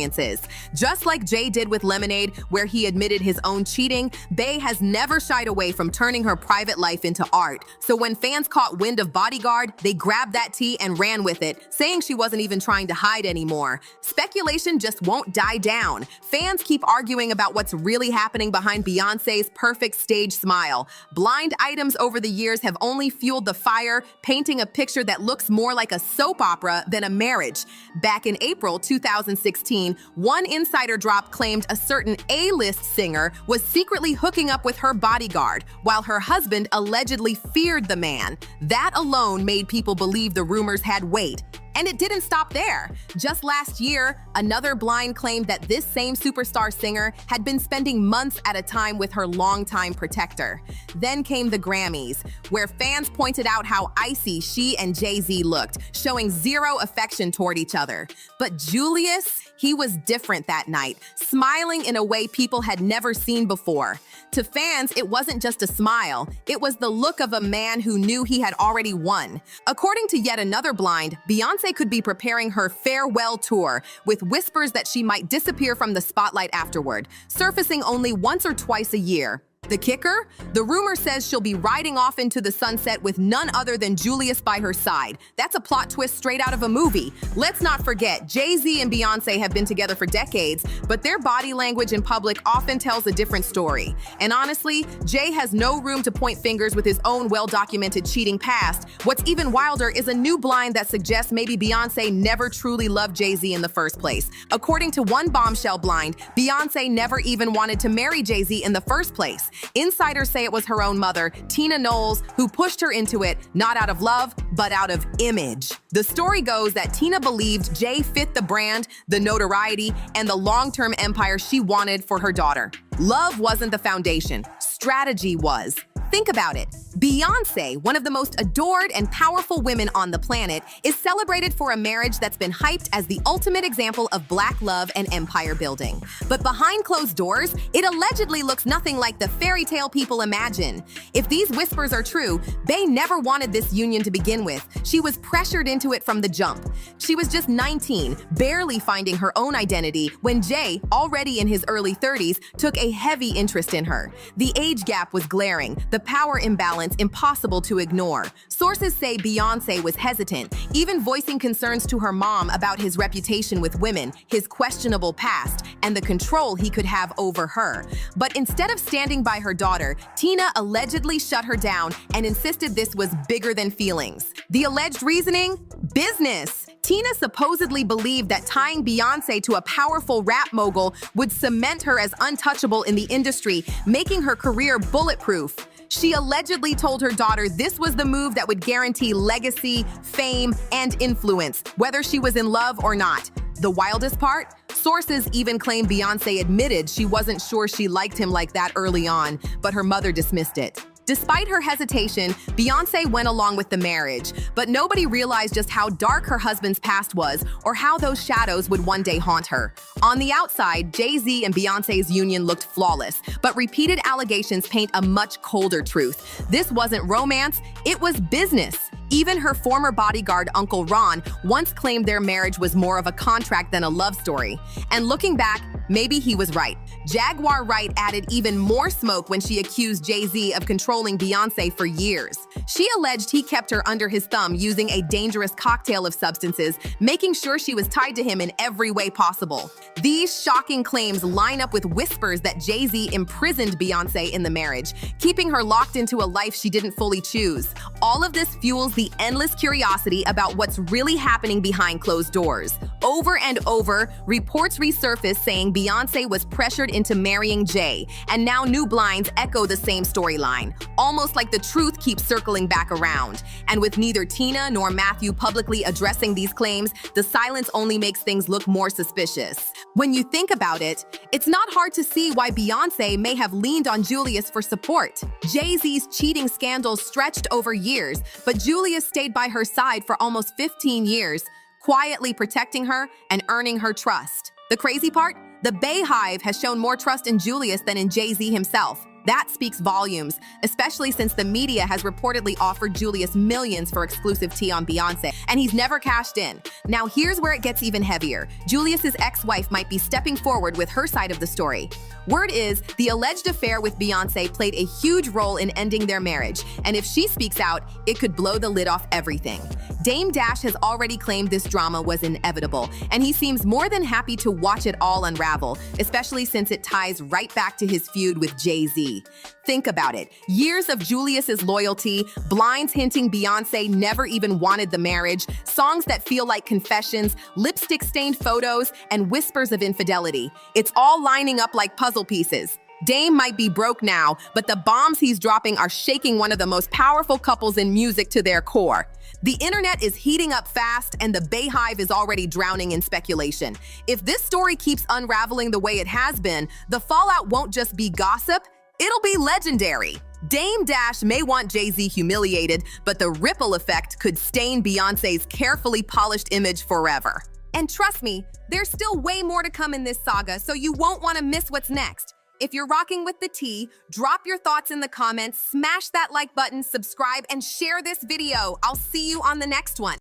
Just like Jay did with Lemonade, where he admitted his own cheating, Bey has never shied away from turning her private life into art. So when fans caught wind of Bodyguard, they grabbed that tea and ran with it, saying she wasn't even trying to hide anymore. Speculation just won't die down. Fans keep arguing about what's really happening behind Beyoncé's perfect stage smile. Blind items over the years have only fueled the fire, painting a picture that looks more like a soap opera than a marriage. Back in April 2016, one insider drop claimed a certain A-list singer was secretly hooking up with her bodyguard, while her husband allegedly feared the man. That alone made people believe the rumors had weight. And it didn't stop there. Just last year, another blind claimed that this same superstar singer had been spending months at a time with her longtime protector. Then came the Grammys, where fans pointed out how icy she and Jay-Z looked, showing zero affection toward each other. But Julius, he was different that night, smiling in a way people had never seen before. To fans, it wasn't just a smile, it was the look of a man who knew he had already won. According to yet another blind, Beyoncé could be preparing her farewell tour, with whispers that she might disappear from the spotlight afterward, surfacing only once or twice a year. The kicker? The rumor says she'll be riding off into the sunset with none other than Julius by her side. That's a plot twist straight out of a movie. Let's not forget, Jay-Z and Beyoncé have been together for decades, but their body language in public often tells a different story. And honestly, Jay has no room to point fingers with his own well-documented cheating past. What's even wilder is a new blind that suggests maybe Beyoncé never truly loved Jay-Z in the first place. According to one bombshell blind, Beyoncé never even wanted to marry Jay-Z in the first place. Insiders say it was her own mother, Tina Knowles, who pushed her into it, not out of love, but out of image. The story goes that Tina believed Jay fit the brand, the notoriety, and the long-term empire she wanted for her daughter. Love wasn't the foundation, strategy was. Think about it. Beyoncé, one of the most adored and powerful women on the planet, is celebrated for a marriage that's been hyped as the ultimate example of Black love and empire building. But behind closed doors, it allegedly looks nothing like the fairy tale people imagine. If these whispers are true, Bey never wanted this union to begin with. She was pressured into it from the jump. She was just 19, barely finding her own identity, when Jay, already in his early 30s, took a heavy interest in her. The age gap was glaring, the power imbalance impossible to ignore. Sources say Beyoncé was hesitant, even voicing concerns to her mom about his reputation with women, his questionable past, and the control he could have over her. But instead of standing by her daughter, Tina allegedly shut her down and insisted this was bigger than feelings. The alleged reasoning? Business. Tina supposedly believed that tying Beyoncé to a powerful rap mogul would cement her as untouchable in the industry, making her career bulletproof. She allegedly told her daughter this was the move that would guarantee legacy, fame, and influence, whether she was in love or not. The wildest part? Sources even claim Beyoncé admitted she wasn't sure she liked him like that early on, but her mother dismissed it. Despite her hesitation, Beyoncé went along with the marriage, but nobody realized just how dark her husband's past was or how those shadows would one day haunt her. On the outside, Jay-Z and Beyoncé's union looked flawless, but repeated allegations paint a much colder truth. This wasn't romance, it was business. Even her former bodyguard, Uncle Ron, once claimed their marriage was more of a contract than a love story. And looking back, maybe he was right. Jaguar Wright added even more smoke when she accused Jay-Z of controlling Beyoncé for years. She alleged he kept her under his thumb using a dangerous cocktail of substances, making sure she was tied to him in every way possible. These shocking claims line up with whispers that Jay-Z imprisoned Beyoncé in the marriage, keeping her locked into a life she didn't fully choose. All of this fuels the endless curiosity about what's really happening behind closed doors. Over and over, reports resurface saying Beyonce was pressured into marrying Jay, and now new blinds echo the same storyline, almost like the truth keeps circling back around. And with neither Tina nor Matthew publicly addressing these claims, the silence only makes things look more suspicious. When you think about it, it's not hard to see why Beyonce may have leaned on Julius for support. Jay-Z's cheating scandals stretched over years, but Julius stayed by her side for almost 15 years, quietly protecting her and earning her trust. The crazy part? The Bayhive has shown more trust in Julius than in Jay-Z himself. That speaks volumes, especially since the media has reportedly offered Julius millions for exclusive tea on Beyonce, and he's never cashed in. Now here's where it gets even heavier. Julius's ex-wife might be stepping forward with her side of the story. Word is, the alleged affair with Beyonce played a huge role in ending their marriage, and if she speaks out, it could blow the lid off everything. Dame Dash has already claimed this drama was inevitable, and he seems more than happy to watch it all unravel, especially since it ties right back to his feud with Jay-Z. Think about it. Years of Julius's loyalty, blinds hinting Beyonce never even wanted the marriage, songs that feel like confessions, lipstick-stained photos, and whispers of infidelity. It's all lining up like puzzle pieces. Dame might be broke now, but the bombs he's dropping are shaking one of the most powerful couples in music to their core. The internet is heating up fast, and the Bayhive is already drowning in speculation. If this story keeps unraveling the way it has been, the fallout won't just be gossip, it'll be legendary. Dame Dash may want Jay-Z humiliated, but the ripple effect could stain Beyonce's carefully polished image forever. And trust me, there's still way more to come in this saga, so you won't want to miss what's next. If you're rocking with the tea, drop your thoughts in the comments, smash that like button, subscribe, and share this video. I'll see you on the next one.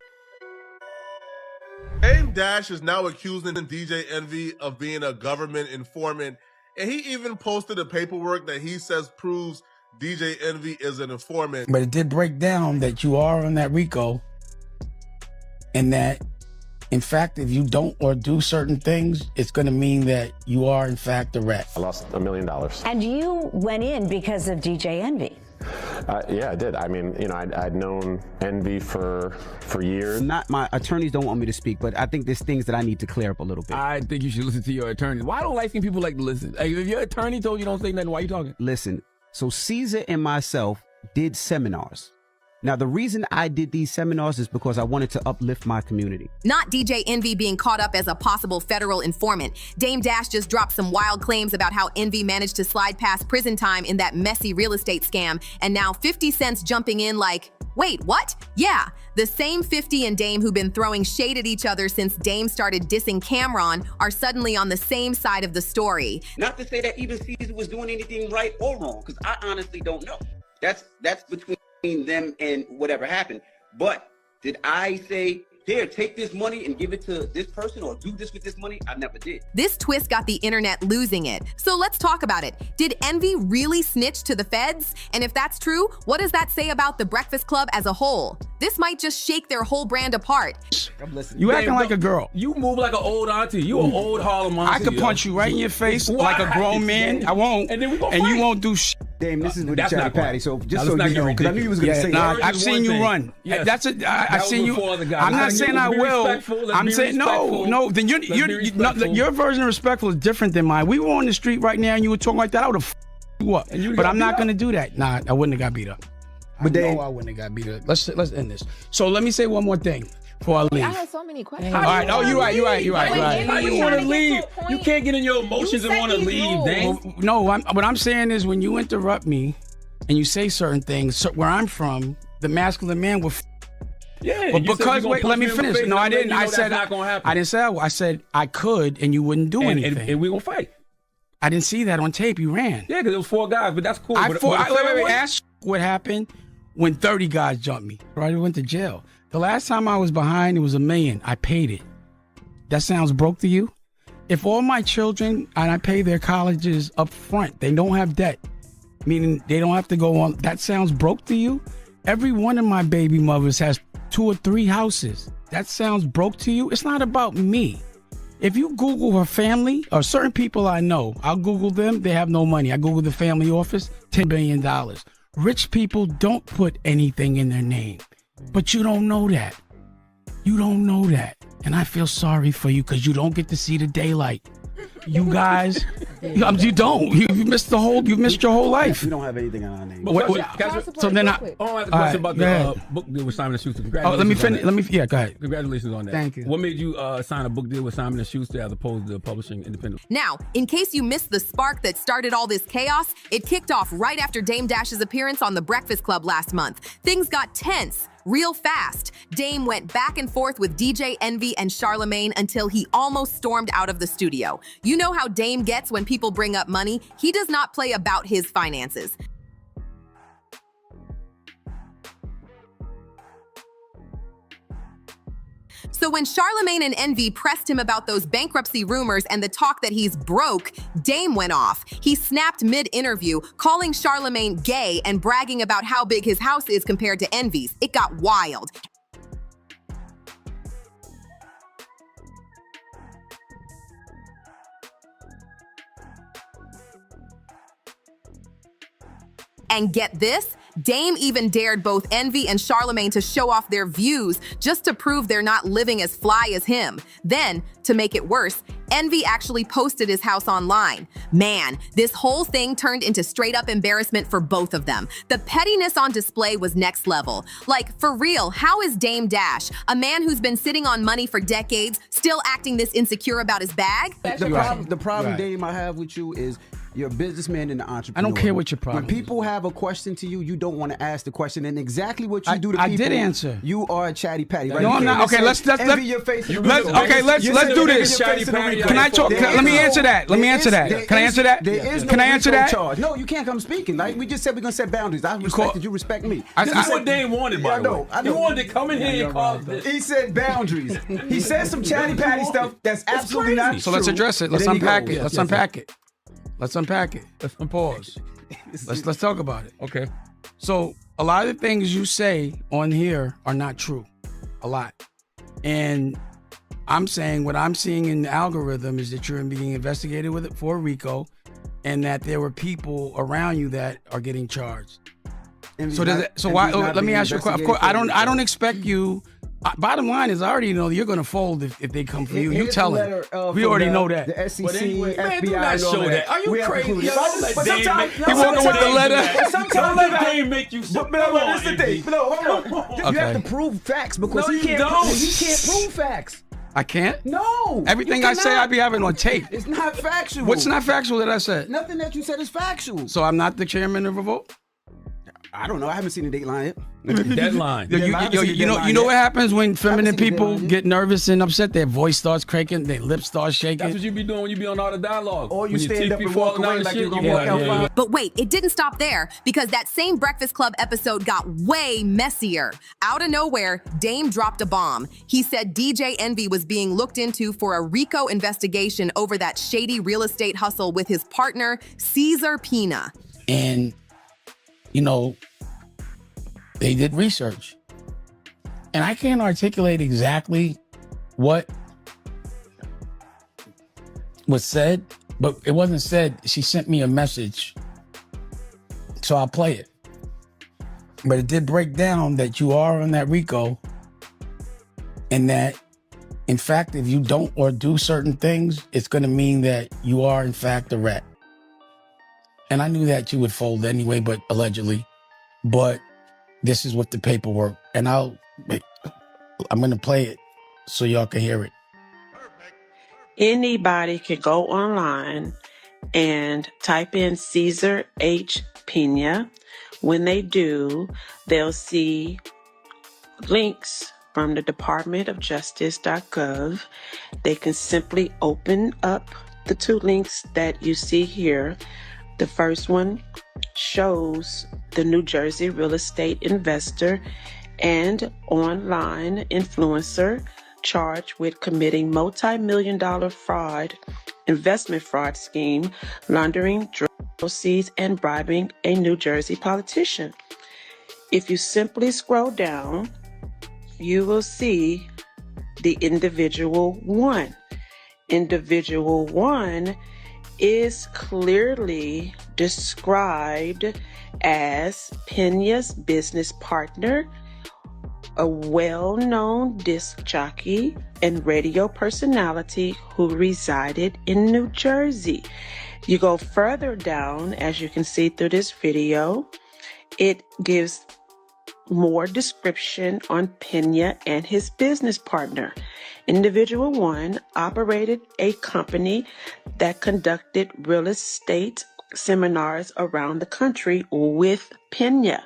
Dame Dash is now accusing DJ Envy of being a government informant, and he even posted the paperwork that he says proves DJ Envy is an informant. But it did break down that you are on that RICO, and that, in fact, if you don't or do certain things, it's going to mean that you are, in fact, a rat. I lost $1 million. And you went in because of DJ Envy. Yeah, I did. I mean, you know, I'd known Envy for years. Not my attorneys don't want me to speak, but I think there's things that I need to clear up a little bit. I think you should listen to your attorney. Why don't light-skinned people like to listen? Like, if your attorney told you don't say nothing, why are you talking? Listen, so Caesar and myself did seminars. Now, the reason I did these seminars is because I wanted to uplift my community. Not DJ Envy being caught up as a possible federal informant. Dame Dash just dropped some wild claims about how Envy managed to slide past prison time in that messy real estate scam, and now 50 Cent's jumping in like, wait, what? Yeah, the same 50 and Dame who've been throwing shade at each other since Dame started dissing Cameron are suddenly on the same side of the story. Not to say that even Caesar was doing anything right or wrong, because I honestly don't know. That's between them and whatever happened. But did I say, here, take this money and give it to this person or do this with this money? I never did. This twist got the internet losing it. So let's talk about it. Did Envy really snitch to the feds? And if that's true, what does that say about the Breakfast Club as a whole? This might just shake their whole brand apart. You acting like a girl. You move like an old auntie. You an old Harlem auntie. I could punch you right in your face like a grown man. I won't. And then we gonna fight. You won't do shit. Dame, this is with the chatty patty. So just now, so you know, because I knew you was gonna say that. I've seen you run. Yes. I've seen you. I'm not saying I will. I'm saying no. Then your version of respectful is different than mine. We were on the street right now and you were talking like that. I would have you up. But I'm not gonna do that. Nah, I wouldn't have got beat up. But Dame, I wouldn't have got beat up. Let's end this. So let me say one more thing before I leave. I had so many questions. All right. Oh, you're right. How you want to leave? You can't get in your emotions and want to leave, Dame. Well, no, what I'm saying is when you interrupt me and you say certain things, where I'm from, the masculine man will. Yeah, but because let me finish. No, I didn't. I said I didn't say that. I said I could, and you wouldn't do anything. And we gonna fight. I didn't see that on tape. You ran. Yeah, because it was 4 guys, but that's cool. Wait. Ask what happened when 30 guys jumped me. Right, I went to jail. The last time I was behind, it was $1 million. I paid it. That sounds broke to you? If all my children and I pay their colleges up front, they don't have debt, meaning they don't have to go on. That sounds broke to you? Every one of my baby mothers has 2 or 3 houses. That sounds broke to you? It's not about me. If you Google her family or certain people I know, I'll Google them. They have no money. I Google the family office, $10 billion. Rich people don't put anything in their name. But you don't know that. You don't know that. And I feel sorry for you because you don't get to see the daylight. you guys. You don't. You missed the whole. You missed your whole life. We don't have anything on our name. So then I have a question about the book deal with Simon & Schuster. Oh, let me finish. Yeah, go ahead. Congratulations on that. Thank you. What made you sign a book deal with Simon & Schuster as opposed to publishing independent? Now, in case you missed the spark that started all this chaos, it kicked off right after Dame Dash's appearance on The Breakfast Club last month. Things got tense real fast. Dame went back and forth with DJ Envy and Charlemagne until he almost stormed out of the studio. You know how Dame gets when people bring up money? He does not play about his finances. So when Charlemagne and Envy pressed him about those bankruptcy rumors and the talk that he's broke, Dame went off. He snapped mid-interview, calling Charlemagne gay and bragging about how big his house is compared to Envy's. It got wild. And get this, Dame even dared both Envy and Charlemagne to show off their views just to prove they're not living as fly as him. Then, to make it worse, Envy actually posted his house online. Man, this whole thing turned into straight up embarrassment for both of them. The pettiness on display was next level. Like, for real, how is Dame Dash, a man who's been sitting on money for decades, still acting this insecure about his bag? The problem, Dame, I have with you is you're a businessman and an entrepreneur. I don't care what your problem is. When people have a question to you, you don't want to ask the question. And exactly what you do to people. I did answer. You are a chatty patty, right? No, I'm not. Okay, let's do this. Can I talk? Let me answer that. Can I answer that? Can I answer that? No, you can't come speaking. Like we just said, we're gonna set boundaries. I respected you. Respect me. This is what Dame wanted, by the way. He wanted to come in here and cause this. He said boundaries. He said some chatty patty stuff that's absolutely not true. So let's address it. Let's unpack it. Let's unpack it. Let's unpack it. Let's pause. Let's talk about it. Okay. So a lot of the things you say on here are not true. A lot. And I'm saying what I'm seeing in the algorithm is that you're being investigated with it for RICO, and that there were people around you that are getting charged. Why? Let me ask you a question. Of course, I don't expect you. Bottom line is, I already know you're going to fold if they come for you. You tell them. We already know that. The SEC, anyway, FBI, do not show that. Are you crazy? He walking with the letter. Sometimes let Dame make you. But this is the thing. Hold on. You have to prove facts because he can't prove facts. I can't? No. Everything I say, I be having on tape. It's not factual. What's not factual that I said? Nothing that you said is factual. So I'm not the chairman of Revolt? I don't know. I haven't seen the Dateline yet. Deadline. You know what happens when feminine people get nervous and upset? Their voice starts cracking, their lips start shaking. That's what you be doing when you be on All the Dialogue. Or you stand up and walk away like you're going to walk out. But wait, it didn't stop there, because that same Breakfast Club episode got way messier. Out of nowhere, Dame dropped a bomb. He said DJ Envy was being looked into for a RICO investigation over that shady real estate hustle with his partner, Cesar Pina. And, you know, they did research. And I can't articulate exactly what was said, but it wasn't said. She sent me a message, so I'll play it. But it did break down that you are on that RICO, and that, in fact, if you don't or do certain things, it's going to mean that you are, in fact, a rat. And I knew that you would fold anyway, but allegedly. But this is what the paperwork, and I'm going to play it so y'all can hear it. Anybody can go online and type in Cesar H. Pina. When they do, they'll see links from the Department of Justice.gov. They can simply open up the two links that you see here. The first one shows the New Jersey real estate investor and online influencer charged with committing multi-million-dollar investment fraud scheme, laundering drug proceeds, and bribing a New Jersey politician. If you simply scroll down, you will see the individual one. Individual one is clearly described as Pena's business partner a well-known disc jockey and radio personality who resided in New Jersey. You go further down, as you can see through this video, it gives more description on Pena and his business partner. Individual 1 operated a company that conducted real estate seminars around the country with Pena.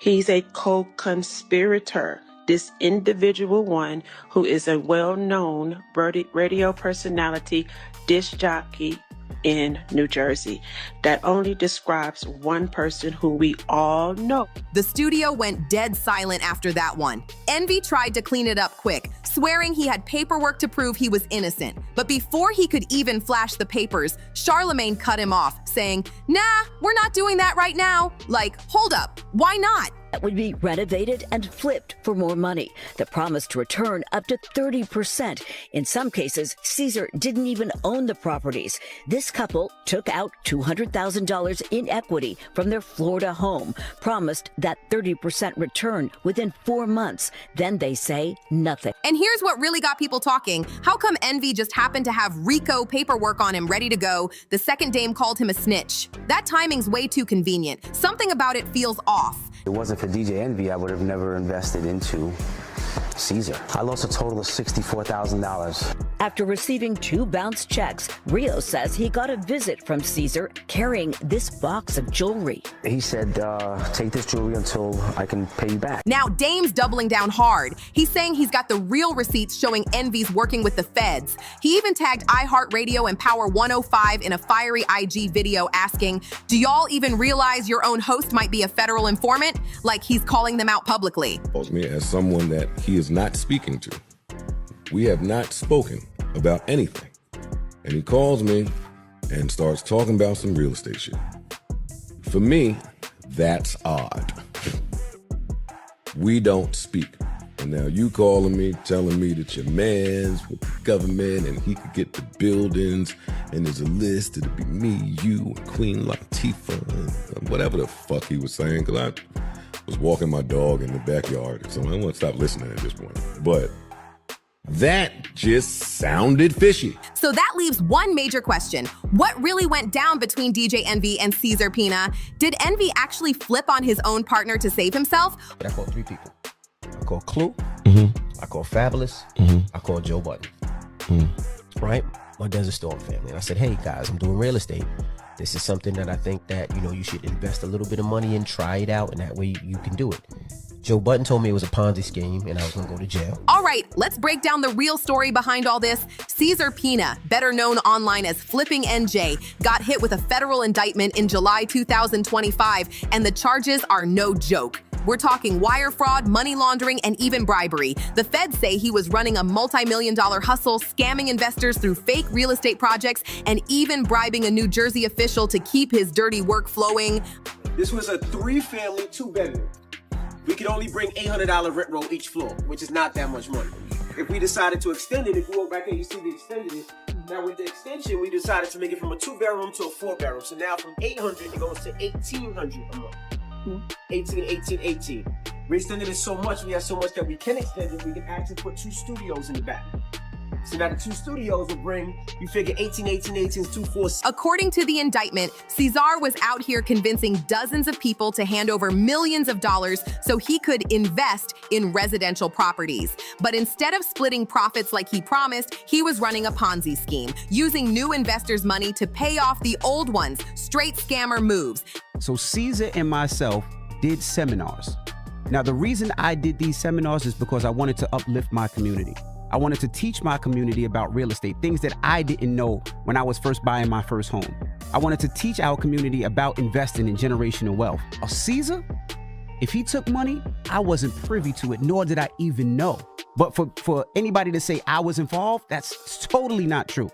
He's a co-conspirator. This individual 1, who is a well-known radio personality, disc jockey in New Jersey. That only describes one person who we all know. The studio went dead silent after that one. Envy tried to clean it up quick, swearing he had paperwork to prove he was innocent. But before he could even flash the papers, Charlemagne cut him off, saying, "Nah, we're not doing that right now." Like, hold up, why not? That would be renovated and flipped for more money. The promise to return up to 30%. In some cases, Caesar didn't even own the properties. This couple took out $200,000 in equity from their Florida home, promised that 30% return within 4 months. Then they say nothing. And here's what really got people talking. How come Envy just happened to have RICO paperwork on him ready to go? The second dame called him a snitch. That timing's way too convenient. Something about it feels off. It wasn't for DJ Envy, I would have never invested into Caesar. I lost a total of $64,000. After receiving 2 bounced checks, Rio says he got a visit from Caesar carrying this box of jewelry. He said, take this jewelry until I can pay you back. Now Dame's doubling down hard. He's saying he's got the real receipts showing Envy's working with the feds. He even tagged iHeartRadio and Power 105 in a fiery IG video asking, "Do y'all even realize your own host might be a federal informant?" Like he's calling them out publicly. Me as someone that he is not speaking to. We have not spoken about anything. And he calls me and starts talking about some real estate shit. For me, that's odd. We don't speak. And now you calling me, telling me that your man's with the government and he could get the buildings and there's a list, it'll be me, you, and Queen Latifah, and whatever the fuck he was saying, because I was walking my dog in the backyard, so I want to stop listening at this point. But that just sounded fishy. So that leaves one major question. What really went down between DJ Envy and Caesar Pena? Did Envy actually flip on his own partner to save himself? I called 3 people. I called Clue, I called Fabulous, I called Joe Budden, right? My Desert Storm family. And I said, hey guys, I'm doing real estate. This is something that I think that, you should invest a little bit of money in, try it out, and that way you can do it. Joe Budden told me it was a Ponzi scheme and I was gonna go to jail. All right, let's break down the real story behind all this. Caesar Pena, better known online as Flipping NJ, got hit with a federal indictment in July 2025, and the charges are no joke. We're talking wire fraud, money laundering, and even bribery. The feds say he was running a multi-million-dollar hustle, scamming investors through fake real estate projects, and even bribing a New Jersey official to keep his dirty work flowing. This was a 3-family, 2-bedroom. We could only bring $800 rent roll each floor, which is not that much money. If we decided to extend it, if you walk back here, you see the extended it. Now with the extension, we decided to make it from a 2-bedroom to a 4-bedroom. So now from 800, it goes to 1,800 a month. 18. We extended it so much, we have so much that we can extend it, we can actually put 2 studios in the back. So now the 2 studios will bring, you figure 18 is 240. According to the indictment, Caesar was out here convincing dozens of people to hand over millions of dollars so he could invest in residential properties. But instead of splitting profits like he promised, he was running a Ponzi scheme, using new investors' money to pay off the old ones. Straight scammer moves. So Caesar and myself did seminars. Now, the reason I did these seminars is because I wanted to uplift my community. I wanted to teach my community about real estate, things that I didn't know when I was first buying my first home. I wanted to teach our community about investing in generational wealth. Caesar, if he took money, I wasn't privy to it, nor did I even know. But for anybody to say I was involved, that's totally not true.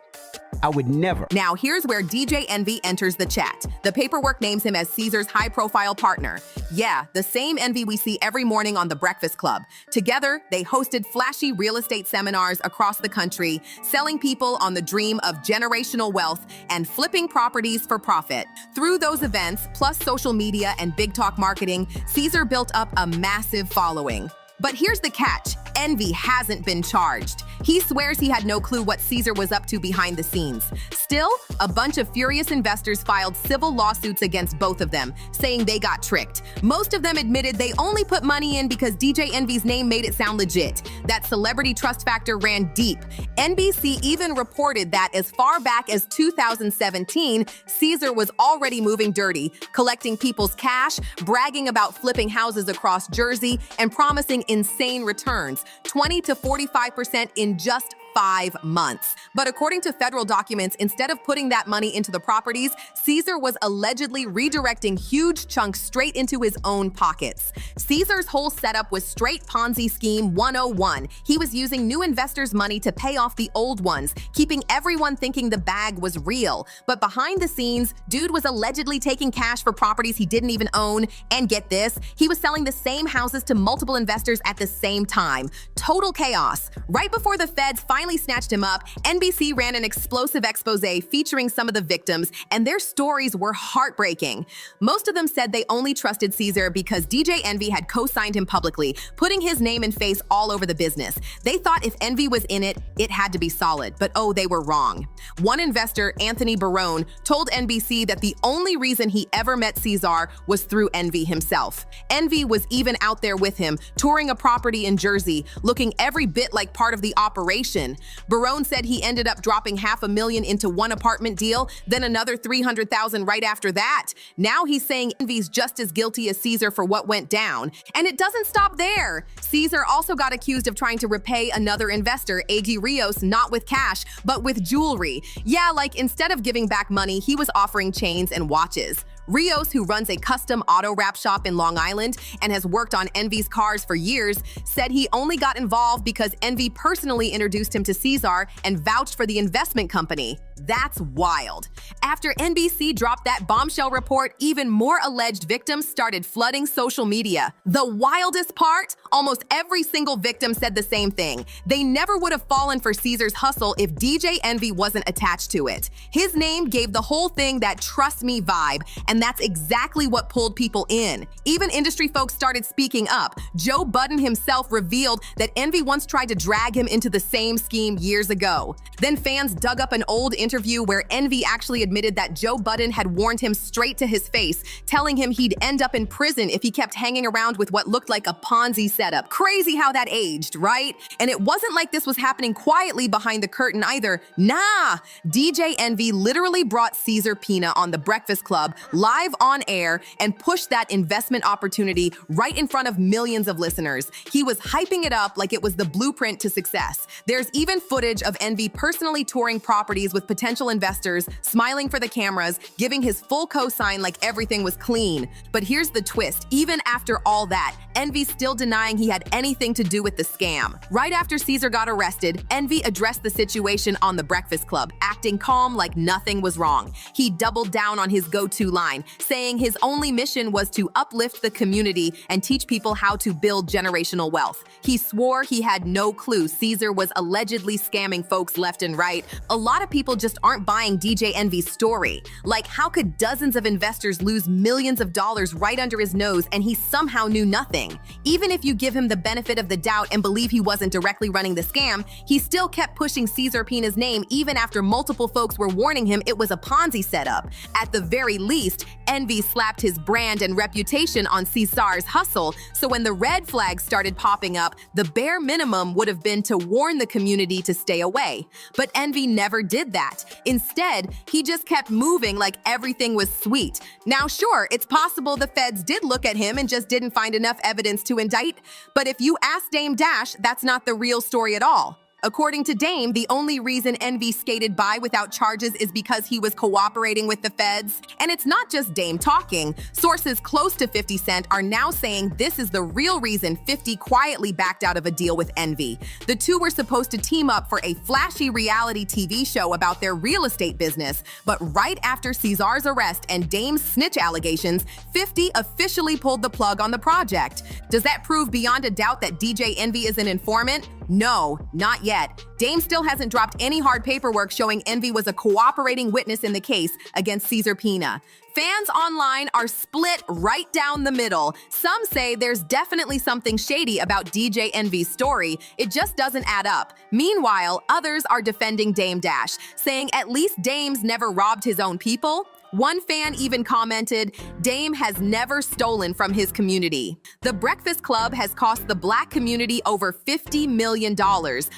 I would never. Now, here's where DJ Envy enters the chat. The paperwork names him as Caesar's high-profile partner. Yeah, the same Envy we see every morning on The Breakfast Club. Together, they hosted flashy real estate seminars across the country, selling people on the dream of generational wealth and flipping properties for profit. Through those events, plus social media and big talk marketing, Caesar built up a massive following. But here's the catch. Envy hasn't been charged. He swears he had no clue what Caesar was up to behind the scenes. Still, a bunch of furious investors filed civil lawsuits against both of them, saying they got tricked. Most of them admitted they only put money in because DJ Envy's name made it sound legit. That celebrity trust factor ran deep. NBC even reported that as far back as 2017, Caesar was already moving dirty, collecting people's cash, bragging about flipping houses across Jersey, and promising insane returns, 20 to 45% in just 5 months. But according to federal documents, instead of putting that money into the properties, Caesar was allegedly redirecting huge chunks straight into his own pockets. Caesar's whole setup was straight Ponzi scheme 101. He was using new investors' money to pay off the old ones, keeping everyone thinking the bag was real. But behind the scenes, dude was allegedly taking cash for properties he didn't even own. And get this, he was selling the same houses to multiple investors at the same time. Total chaos. Right before the feds finally snatched him up, NBC ran an explosive expose featuring some of the victims, and their stories were heartbreaking. Most of them said they only trusted Caesar because DJ Envy had co-signed him publicly, putting his name and face all over the business. They thought if Envy was in it, it had to be solid, but oh, they were wrong. One investor, Anthony Barone, told NBC that the only reason he ever met Caesar was through Envy himself. Envy was even out there with him, touring a property in Jersey, looking every bit like part of the operation. Barone said he ended up dropping $500,000 into one apartment deal, then another $300,000 right after that. Now he's saying Envy's just as guilty as Caesar for what went down. And it doesn't stop there. Caesar also got accused of trying to repay another investor, Aggie Rios, not with cash, but with jewelry. Yeah, like instead of giving back money, he was offering chains and watches. Rios, who runs a custom auto wrap shop in Long Island and has worked on Envy's cars for years, said he only got involved because Envy personally introduced him to Caesar and vouched for the investment company. That's wild. After NBC dropped that bombshell report, even more alleged victims started flooding social media. The wildest part? Almost every single victim said the same thing. They never would have fallen for Caesar's hustle if DJ Envy wasn't attached to it. His name gave the whole thing that trust me vibe, and that's exactly what pulled people in. Even industry folks started speaking up. Joe Budden himself revealed that Envy once tried to drag him into the same scheme years ago. Then fans dug up an old interview where Envy actually admitted that Joe Budden had warned him straight to his face, telling him he'd end up in prison if he kept hanging around with what looked like a Ponzi setup. Crazy how that aged, right? And it wasn't like this was happening quietly behind the curtain either. Nah! DJ Envy literally brought Caesar Pina on The Breakfast Club live on air and pushed that investment opportunity right in front of millions of listeners. He was hyping it up like it was the blueprint to success. There's even footage of Envy personally touring properties with potential investors, smiling for the cameras, giving his full cosign like everything was clean. But here's the twist. Even after all that, Envy's still denying he had anything to do with the scam. Right after Caesar got arrested, Envy addressed the situation on The Breakfast Club, acting calm like nothing was wrong. He doubled down on his go-to line, saying his only mission was to uplift the community and teach people how to build generational wealth. He swore he had no clue Caesar was allegedly scamming folks left and right. A lot of people just aren't buying DJ Envy's story. Like, how could dozens of investors lose millions of dollars right under his nose and he somehow knew nothing? Even if you give him the benefit of the doubt and believe he wasn't directly running the scam, he still kept pushing Caesar Pina's name even after multiple folks were warning him it was a Ponzi setup. At the very least, Envy slapped his brand and reputation on Caesar's hustle, so when the red flags started popping up, the bare minimum would have been to warn the community to stay away. But Envy never did that. Instead, he just kept moving like everything was sweet. Now sure, it's possible the feds did look at him and just didn't find enough evidence to indict, but if you ask Dame Dash, that's not the real story at all. According to Dame, the only reason Envy skated by without charges is because he was cooperating with the feds. And it's not just Dame talking. Sources close to 50 Cent are now saying this is the real reason 50 quietly backed out of a deal with Envy. The two were supposed to team up for a flashy reality TV show about their real estate business, but right after Caesar's arrest and Dame's snitch allegations, 50 officially pulled the plug on the project. Does that prove beyond a doubt that DJ Envy is an informant? No, not yet. Dame still hasn't dropped any hard paperwork showing Envy was a cooperating witness in the case against Cesar Pina. Fans online are split right down the middle. Some say there's definitely something shady about DJ Envy's story. It just doesn't add up. Meanwhile, others are defending Dame Dash, saying at least Dame's never robbed his own people. One fan even commented, Dame has never stolen from his community. The Breakfast Club has cost the Black community over $50 million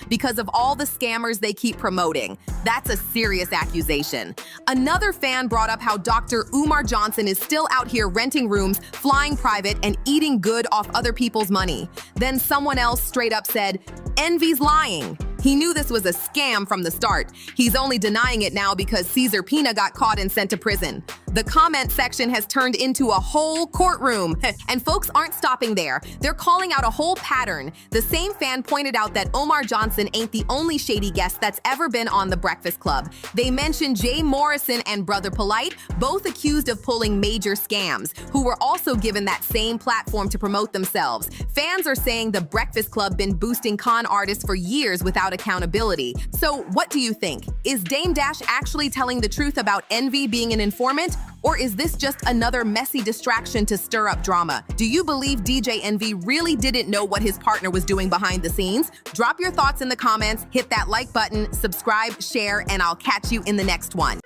because of all the scammers they keep promoting. That's a serious accusation. Another fan brought up how Dr. Umar Johnson is still out here renting rooms, flying private, and eating good off other people's money. Then someone else straight up said, Envy's lying. He knew this was a scam from the start. He's only denying it now because Cesar Pina got caught and sent to prison. The comment section has turned into a whole courtroom. And folks aren't stopping there. They're calling out a whole pattern. The same fan pointed out that Omar Johnson ain't the only shady guest that's ever been on The Breakfast Club. They mentioned Jay Morrison and Brother Polite, both accused of pulling major scams, who were also given that same platform to promote themselves. Fans are saying The Breakfast Club been boosting con artists for years without accountability. So what do you think? Is Dame Dash actually telling the truth about Envy being an informant? Or is this just another messy distraction to stir up drama? Do you believe DJ Envy really didn't know what his partner was doing behind the scenes? Drop your thoughts in the comments, hit that like button, subscribe, share, and I'll catch you in the next one.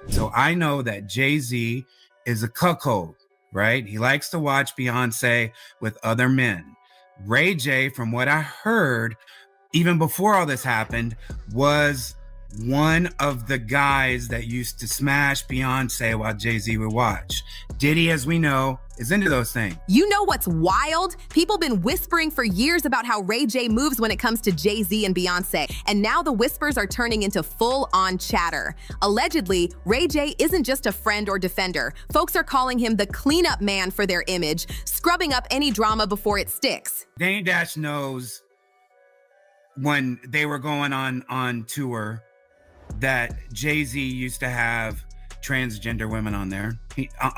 So I know that Jay-Z is a cuckold, right? He likes to watch Beyonce with other men. Ray J, from what I heard, even before all this happened, was one of the guys that used to smash Beyonce while Jay-Z would watch. Diddy, as we know, is into those things. You know what's wild? People been whispering for years about how Ray J moves when it comes to Jay-Z and Beyonce, and now the whispers are turning into full-on chatter. Allegedly, Ray J isn't just a friend or defender. Folks are calling him the cleanup man for their image, scrubbing up any drama before it sticks. Dame Dash knows when they were going on tour that Jay-Z used to have transgender women on there.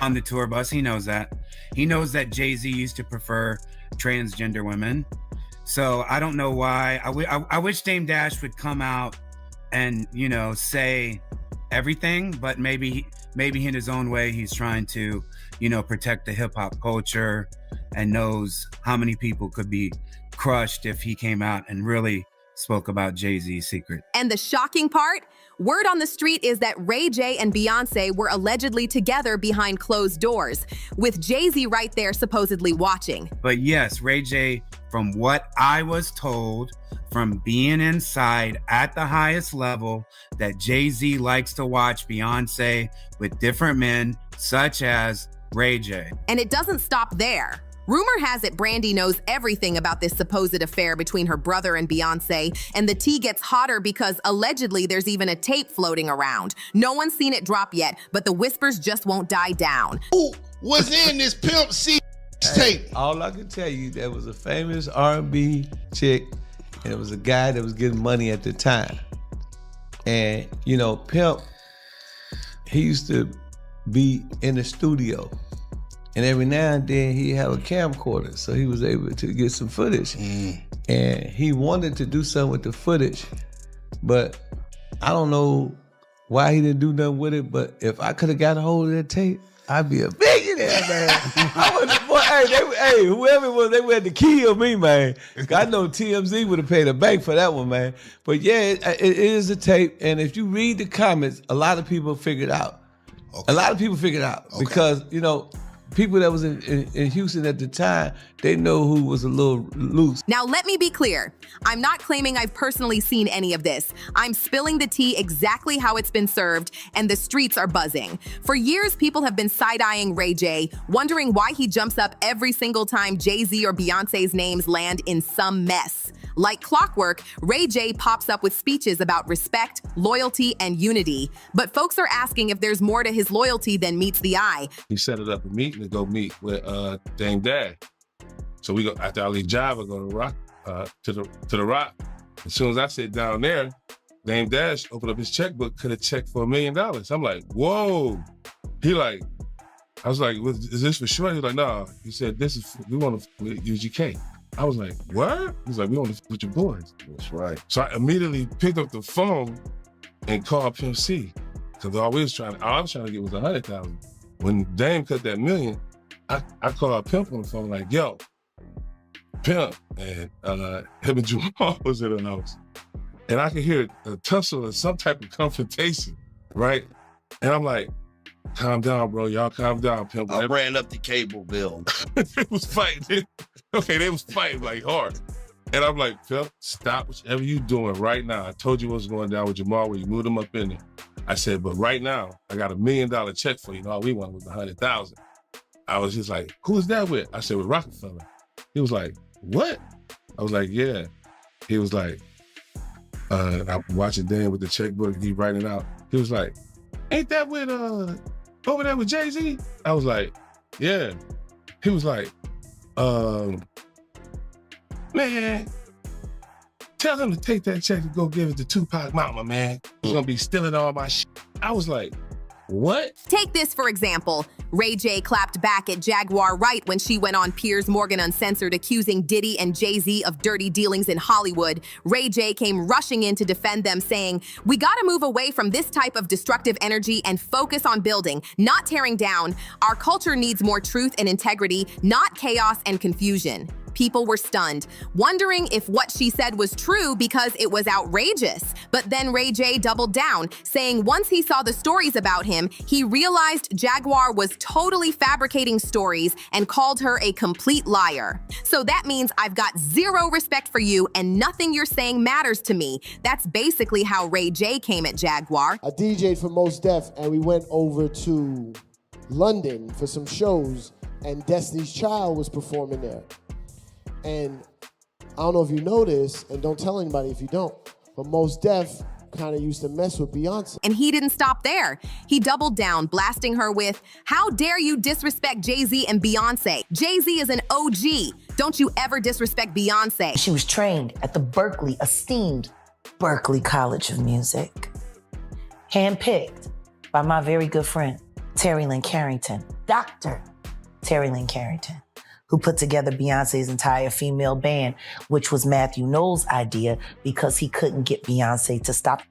On the tour bus, he knows that. He knows that Jay-Z used to prefer transgender women. So I don't know why. I wish Dame Dash would come out and, you know, say everything, but maybe in his own way, he's trying to, you know, protect the hip hop culture and knows how many people could be crushed if he came out and really spoke about Jay-Z's secret. And the shocking part? Word on the street is that Ray J and Beyonce were allegedly together behind closed doors, with Jay-Z right there supposedly watching. But yes, Ray J, from what I was told, from being inside at the highest level, that Jay-Z likes to watch Beyonce with different men, such as Ray J. And it doesn't stop there. Rumor has it Brandy knows everything about this supposed affair between her brother and Beyonce, and the tea gets hotter because allegedly there's even a tape floating around. No one's seen it drop yet, but the whispers just won't die down. Who was in this Pimp C tape? All I can tell you, there was a famous R&B chick, and it was a guy that was getting money at the time. And, you know, Pimp, he used to be in the studio. And every now and then he'd have a camcorder, so he was able to get some footage. And he wanted to do something with the footage, but I don't know why he didn't do nothing with it, but if I could have got a hold of that tape, I'd be a billionaire, man. Whoever it was, they would have to kill me, man. I know TMZ would have paid a bank for that one, man. But yeah, it is a tape, and if you read the comments, a lot of people figured out. Okay. A lot of people figured out because, you know, people that was in Houston at the time, they know who was a little loose. Now, let me be clear. I'm not claiming I've personally seen any of this. I'm spilling the tea exactly how it's been served, and the streets are buzzing. For years, people have been side-eyeing Ray J, wondering why he jumps up every single time Jay-Z or Beyonce's names land in some mess. Like clockwork, Ray J pops up with speeches about respect, loyalty, and unity. But folks are asking if there's more to his loyalty than meets the eye. He set it up a meeting to go meet with Dame Dash. So we go, after I leave Java, go to Rock, to the Rock. As soon as I sit down there, Dame Dash opened up his checkbook, cut a check for $1 million. I'm like, whoa. I was like, is this for sure? He was like, no. He said, we want to use UGK. I was like, what? He's like, we on with your boys. That's right. So I immediately picked up the phone and called Pimp C. Because all I was trying to get was 100,000. When Dame cut that $1 million, I called Pimp on the phone like, yo, Pimp. And him and Jamal was in the house. And I could hear a tussle or some type of confrontation, right? And I'm like, calm down, bro. Y'all calm down, Pimp. I ran up the cable bill. They was fighting. They was fighting like hard. And I'm like, Pimp, stop whatever you doing right now. I told you what's going down with Jamal when you moved him up in there. I said, but right now, I got $1 million check for you. All we wanted was 100,000. I was just like, who is that with? I said, with Rockefeller. He was like, what? I was like, yeah. He was like, I'm watching Dan with the checkbook. He writing it out. He was like, ain't that with, over there with Jay-Z? I was like, yeah. He was like, man, tell him to take that check and go give it to Tupac Mama, man. He's gonna be stealing all my shit. I was like, what? Take this, for example. Ray J clapped back at Jaguar Wright when she went on Piers Morgan Uncensored accusing Diddy and Jay-Z of dirty dealings in Hollywood. Ray J came rushing in to defend them, saying, we gotta move away from this type of destructive energy and focus on building, not tearing down. Our culture needs more truth and integrity, not chaos and confusion. People were stunned, wondering if what she said was true because it was outrageous. But then Ray J doubled down, saying once he saw the stories about him, he realized Jaguar was totally fabricating stories and called her a complete liar. So that means I've got zero respect for you and nothing you're saying matters to me. That's basically how Ray J came at Jaguar. I DJ'd for Mos Def and we went over to London for some shows and Destiny's Child was performing there. And I don't know if you know this, and don't tell anybody if you don't, but Mos Def kind of used to mess with Beyonce. And he didn't stop there. He doubled down, blasting her with, how dare you disrespect Jay-Z and Beyonce? Jay-Z is an OG. Don't you ever disrespect Beyonce. She was trained at the esteemed Berklee College of Music. Handpicked by my very good friend, Terry Lynn Carrington, Dr. Terry Lynn Carrington, who put together Beyonce's entire female band, which was Matthew Knowles' idea because he couldn't get Beyonce to stop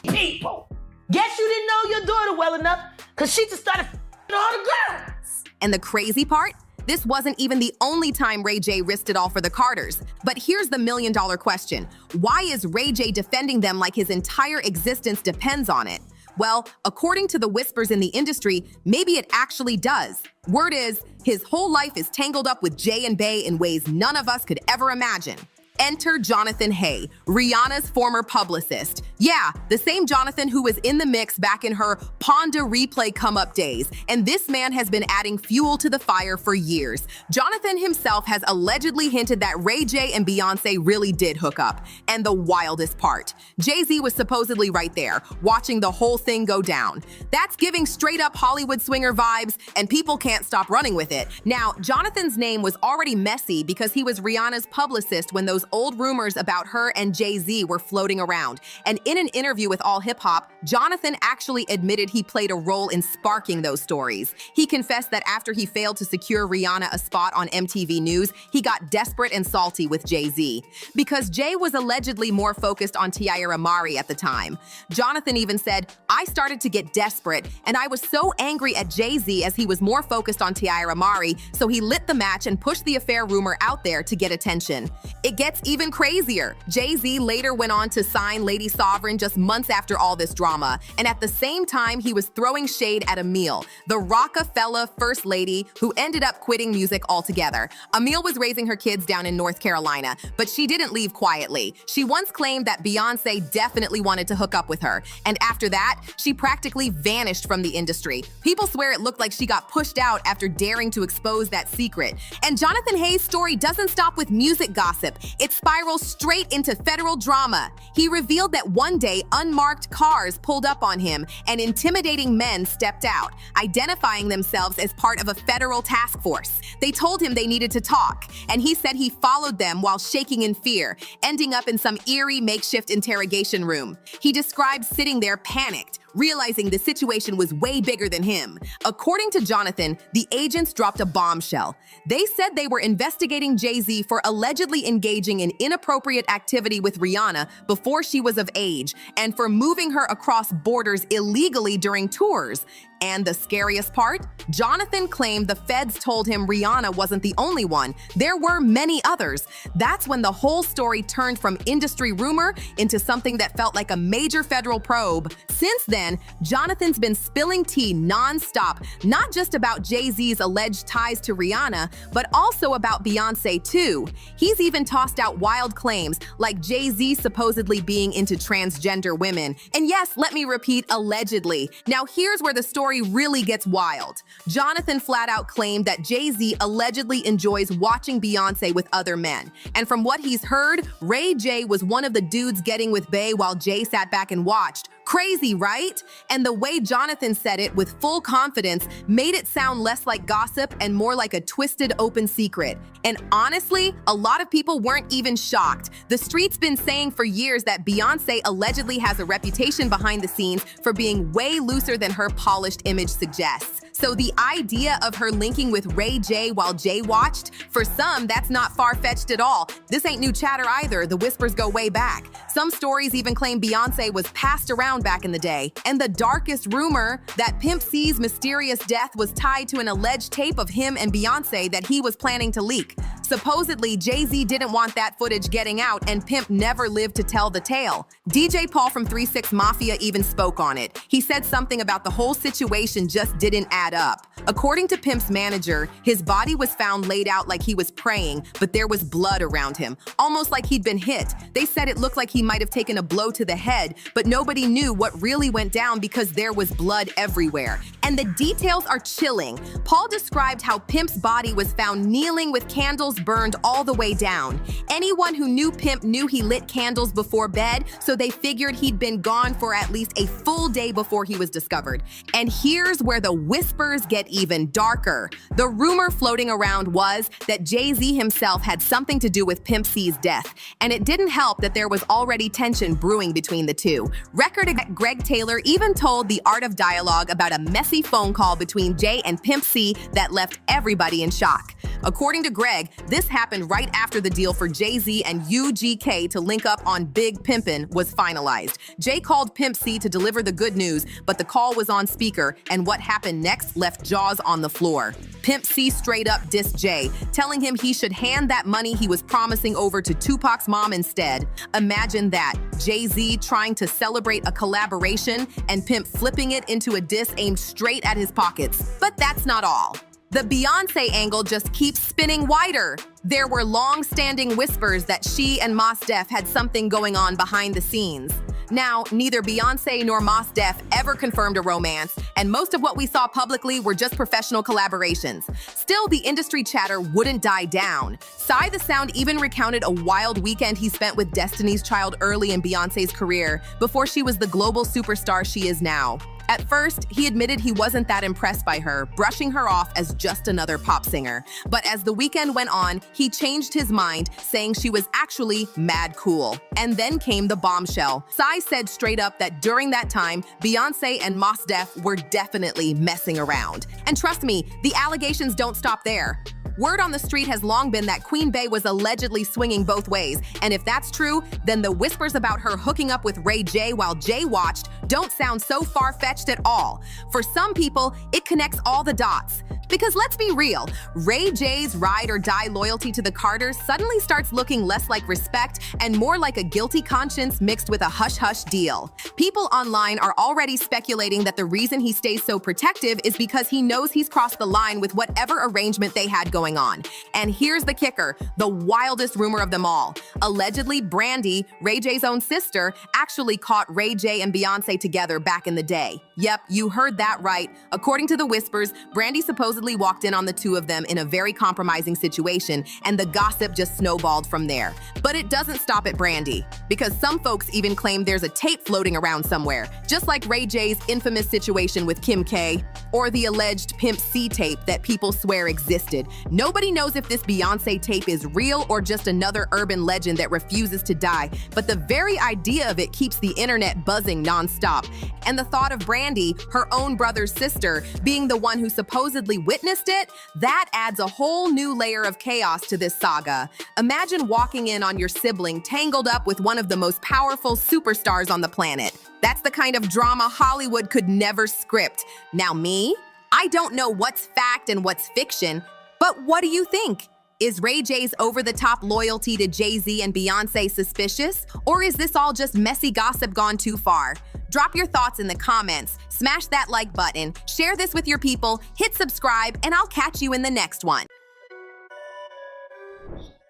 people. Guess you didn't know your daughter well enough because she just started all the girls. And the crazy part? This wasn't even the only time Ray J risked it all for the Carters. But here's the $1 million question. Why is Ray J defending them like his entire existence depends on it? Well, according to the whispers in the industry, maybe it actually does. Word is, his whole life is tangled up with Jay and Bey in ways none of us could ever imagine. Enter Jonathan Hay, Rihanna's former publicist. Yeah, the same Jonathan who was in the mix back in her Ponda Replay come-up days. And this man has been adding fuel to the fire for years. Jonathan himself has allegedly hinted that Ray J and Beyonce really did hook up. And the wildest part, Jay-Z was supposedly right there, watching the whole thing go down. That's giving straight-up Hollywood swinger vibes, and people can't stop running with it. Now, Jonathan's name was already messy because he was Rihanna's publicist when those old rumors about her and Jay-Z were floating around. And in an interview with All Hip Hop, Jonathan actually admitted he played a role in sparking those stories. He confessed that after he failed to secure Rihanna a spot on MTV News, he got desperate and salty with Jay-Z. Because Jay was allegedly more focused on Tiara Mari at the time. Jonathan even said, I started to get desperate, and I was so angry at Jay-Z as he was more focused on Tiara Mari, so he lit the match and pushed the affair rumor out there to get attention. It gets even crazier. Jay-Z later went on to sign Lady Sovereign just months after all this drama, and at the same time he was throwing shade at Emile, the Rockefeller First Lady who ended up quitting music altogether. Emile was raising her kids down in North Carolina, but she didn't leave quietly. She once claimed that Beyonce definitely wanted to hook up with her, and after that, she practically vanished from the industry. People swear it looked like she got pushed out after daring to expose that secret. And Jonathan Hay's story doesn't stop with music gossip. It spirals straight into federal drama. He revealed that one day unmarked cars pulled up on him and intimidating men stepped out, identifying themselves as part of a federal task force. They told him they needed to talk, and he said he followed them while shaking in fear, ending up in some eerie makeshift interrogation room. He described sitting there panicked, realizing the situation was way bigger than him. According to Jonathan, the agents dropped a bombshell. They said they were investigating Jay-Z for allegedly engaging in inappropriate activity with Rihanna before she was of age and for moving her across borders illegally during tours. And the scariest part? Jonathan claimed the feds told him Rihanna wasn't the only one. There were many others. That's when the whole story turned from industry rumor into something that felt like a major federal probe. Since then, Jonathan's been spilling tea nonstop, not just about Jay-Z's alleged ties to Rihanna, but also about Beyonce too. He's even tossed out wild claims, like Jay-Z supposedly being into transgender women. And yes, let me repeat, allegedly. Now here's where the story really gets wild. Jonathan flat out claimed that Jay-Z allegedly enjoys watching Beyonce with other men. And from what he's heard, Ray J was one of the dudes getting with Bey while Jay sat back and watched. Crazy, right? And the way Jonathan said it with full confidence made it sound less like gossip and more like a twisted open secret. And honestly, a lot of people weren't even shocked. The street's been saying for years that Beyonce allegedly has a reputation behind the scenes for being way looser than her polished image suggests. So the idea of her linking with Ray J while Jay watched, for some, that's not far-fetched at all. This ain't new chatter either. The whispers go way back. Some stories even claim Beyonce was passed around back in the day. And the darkest rumor, that Pimp C's mysterious death was tied to an alleged tape of him and Beyonce that he was planning to leak. Supposedly, Jay-Z didn't want that footage getting out, and Pimp never lived to tell the tale. DJ Paul from 3 6 Mafia even spoke on it. He said something about the whole situation just didn't add up. According to Pimp's manager, his body was found laid out like he was praying, but there was blood around him, almost like he'd been hit. They said it looked like he might have taken a blow to the head, but nobody knew what really went down because there was blood everywhere. And the details are chilling. Paul described how Pimp's body was found kneeling with candles burned all the way down. Anyone who knew Pimp knew he lit candles before bed, so they figured he'd been gone for at least a full day before he was discovered. And here's where the whispers get even darker. The rumor floating around was that Jay-Z himself had something to do with Pimp C's death, and it didn't help that there was already tension brewing between the two. Record exec Greg Taylor even told The Art of Dialogue about a messy phone call between Jay and Pimp C that left everybody in shock. According to Greg, this happened right after the deal for Jay-Z and UGK to link up on Big Pimpin' was finalized. Jay called Pimp C to deliver the good news, but the call was on speaker, and what happened next left jaws on the floor. Pimp C straight up dissed Jay, telling him he should hand that money he was promising over to Tupac's mom instead. Imagine that, Jay-Z trying to celebrate a collaboration and Pimp flipping it into a diss aimed straight at his pockets. But that's not all. The Beyonce angle just keeps spinning wider. There were long-standing whispers that she and Mos Def had something going on behind the scenes. Now, neither Beyonce nor Mos Def ever confirmed a romance, and most of what we saw publicly were just professional collaborations. Still, the industry chatter wouldn't die down. Psy the Sound even recounted a wild weekend he spent with Destiny's Child early in Beyonce's career, before she was the global superstar she is now. At first, he admitted he wasn't that impressed by her, brushing her off as just another pop singer. But as the weekend went on, he changed his mind, saying she was actually mad cool. And then came the bombshell. Psy said straight up that during that time, Beyonce and Mos Def were definitely messing around. And trust me, the allegations don't stop there. Word on the street has long been that Queen Bey was allegedly swinging both ways, and if that's true, then the whispers about her hooking up with Ray J while Jay watched don't sound so far-fetched at all. For some people, it connects all the dots. Because let's be real, Ray J's ride or die loyalty to the Carters suddenly starts looking less like respect and more like a guilty conscience mixed with a hush-hush deal. People online are already speculating that the reason he stays so protective is because he knows he's crossed the line with whatever arrangement they had going on. And here's the kicker, the wildest rumor of them all. Allegedly, Brandy, Ray J's own sister, actually caught Ray J and Beyonce together back in the day. Yep, you heard that right. According to the whispers, Brandy supposedly walked in on the two of them in a very compromising situation, and the gossip just snowballed from there. But it doesn't stop at Brandy. because some folks even claim there's a tape floating around somewhere, just like Ray J's infamous situation with Kim K, or the alleged Pimp C tape that people swear existed. Nobody knows if this Beyonce tape is real or just another urban legend that refuses to die, but the very idea of it keeps the internet buzzing nonstop. And the thought of Brandy, her own brother's sister, being the one who supposedly witnessed it, that adds a whole new layer of chaos to this saga. Imagine walking in on your sibling tangled up with one of the most powerful superstars on the planet. That's the kind of drama Hollywood could never script. Now me, I don't know what's fact and what's fiction, but what do you think? Is Ray J's over-the-top loyalty to Jay-Z and Beyonce suspicious? Or is this all just messy gossip gone too far? Drop your thoughts in the comments, smash that like button, share this with your people, hit subscribe, and I'll catch you in the next one.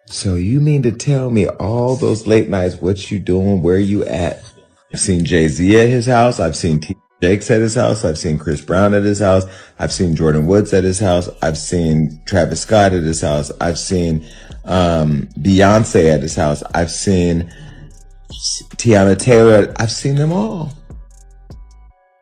So you mean to tell me all those late nights, what you doing, where you at? I've seen Jay-Z at his house. I've seen T. Jakes at his house. I've seen Chris Brown at his house. I've seen Jordan Woods at his house. I've seen Travis Scott at his house. I've seen Beyonce at his house. I've seen Tiana Taylor. I've seen them all.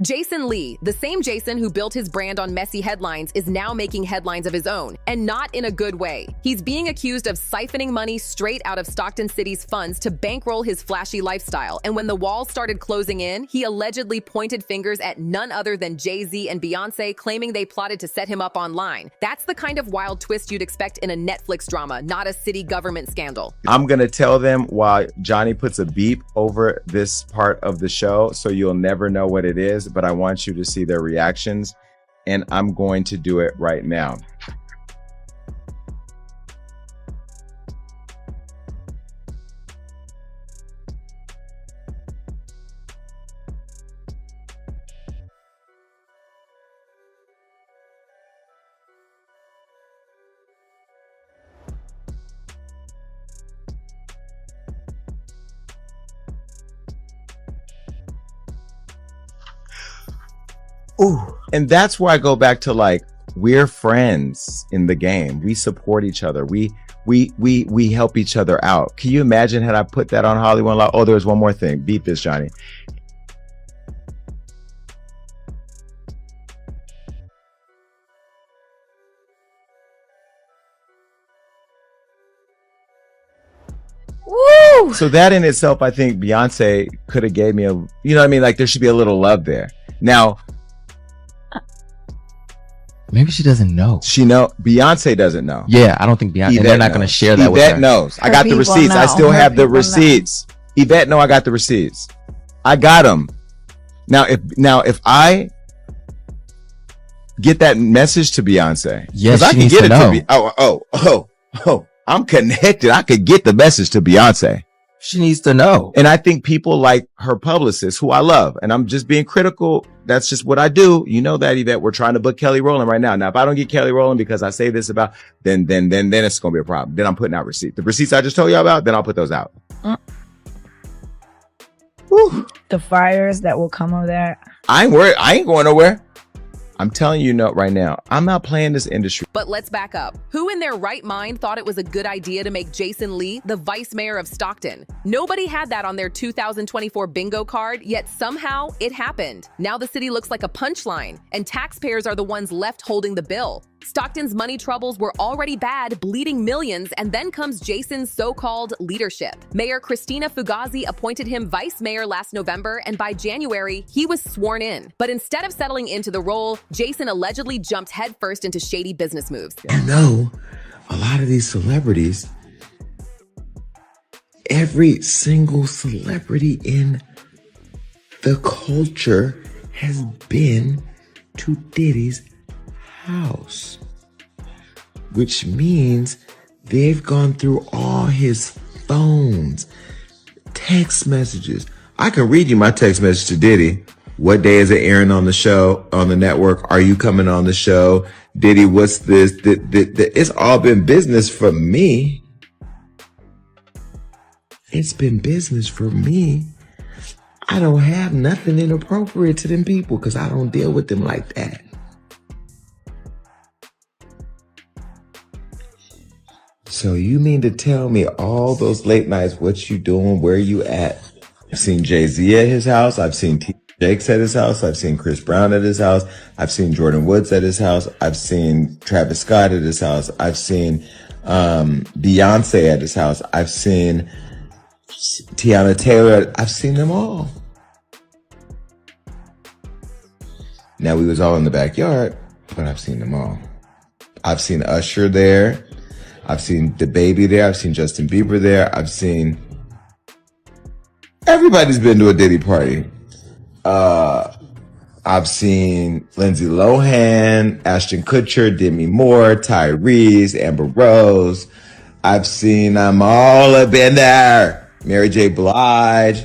Jason Lee, the same Jason who built his brand on messy headlines, is now making headlines of his own, and not in a good way. He's being accused of siphoning money straight out of Stockton City's funds to bankroll his flashy lifestyle, and when the walls started closing in, he allegedly pointed fingers at none other than Jay-Z and Beyonce, claiming they plotted to set him up online. That's the kind of wild twist you'd expect in a Netflix drama, not a city government scandal. I'm gonna tell them while Johnny puts a beep over this part of the show, so you'll never know what it is, but I want you to see their reactions, and I'm going to do it right now. Ooh. And that's where I go back to, like, we're friends in the game. We support each other. We help each other out. Can you imagine had I put that on Hollywood Law? Oh, there's one more thing. Beat this, Johnny. Woo! So that in itself, I think Beyonce could have gave me a, you know what I mean? Like, there should be a little love there. Now, maybe she doesn't know. Beyonce doesn't know. Yeah, I don't think Beyonce. And they're not going to share that with her. Yvette knows. I got the receipts. I still have the receipts. Yvette, no, I got the receipts. I got them. Now, if I get that message to Beyonce, yes, I she can needs get to it know. to I'm connected. I could get the message to Beyonce. She needs to know. And I think people like her publicist, who I love, and I'm just being critical. That's just what I do. You know that, Yvette. We're trying to book Kelly Rowland right now. Now, if I don't get Kelly Rowland because I say this about, then it's going to be a problem. Then I'm putting out receipts. The receipts I just told you about, then I'll put those out. The fires that will come of that. I ain't worried. I ain't going nowhere. I'm telling you right now, I'm not playing this industry. But let's back up. Who in their right mind thought it was a good idea to make Jason Lee the vice mayor of Stockton? Nobody had that on their 2024 bingo card, yet somehow it happened. Now the city looks like a punchline, and taxpayers are the ones left holding the bill. Stockton's money troubles were already bad, bleeding millions, and then comes Jason's so-called leadership. Mayor Christina Fugazi appointed him vice mayor last November, and by January, he was sworn in. But instead of settling into the role, Jason allegedly jumped headfirst into shady business moves. You know, a lot of these celebrities, every single celebrity in the culture has been to Diddy's house, which means they've gone through all his phones, text messages. I can read you my text message to Diddy. What day is it airing on the show, on the network? Are you coming on the show? Diddy, what's this? It's all been business for me. It's been business for me. I don't have nothing inappropriate to them people because I don't deal with them like that. So you mean to tell me all those late nights, what you doing, where you at? I've seen Jay-Z at his house. I've seen T. Jakes at his house. I've seen Chris Brown at his house. I've seen Jordan Woods at his house. I've seen Travis Scott at his house. I've seen Beyonce at his house. I've seen Tiana Taylor. I've seen them all. Now, we was all in the backyard, but I've seen them all. I've seen Usher there. I've seen DaBaby there. I've seen Justin Bieber there. I've seen... Everybody's been to a Diddy party. I've seen Lindsay Lohan, Ashton Kutcher, Demi Moore, Tyrese, Amber Rose. I've seen them all up in there. Mary J. Blige.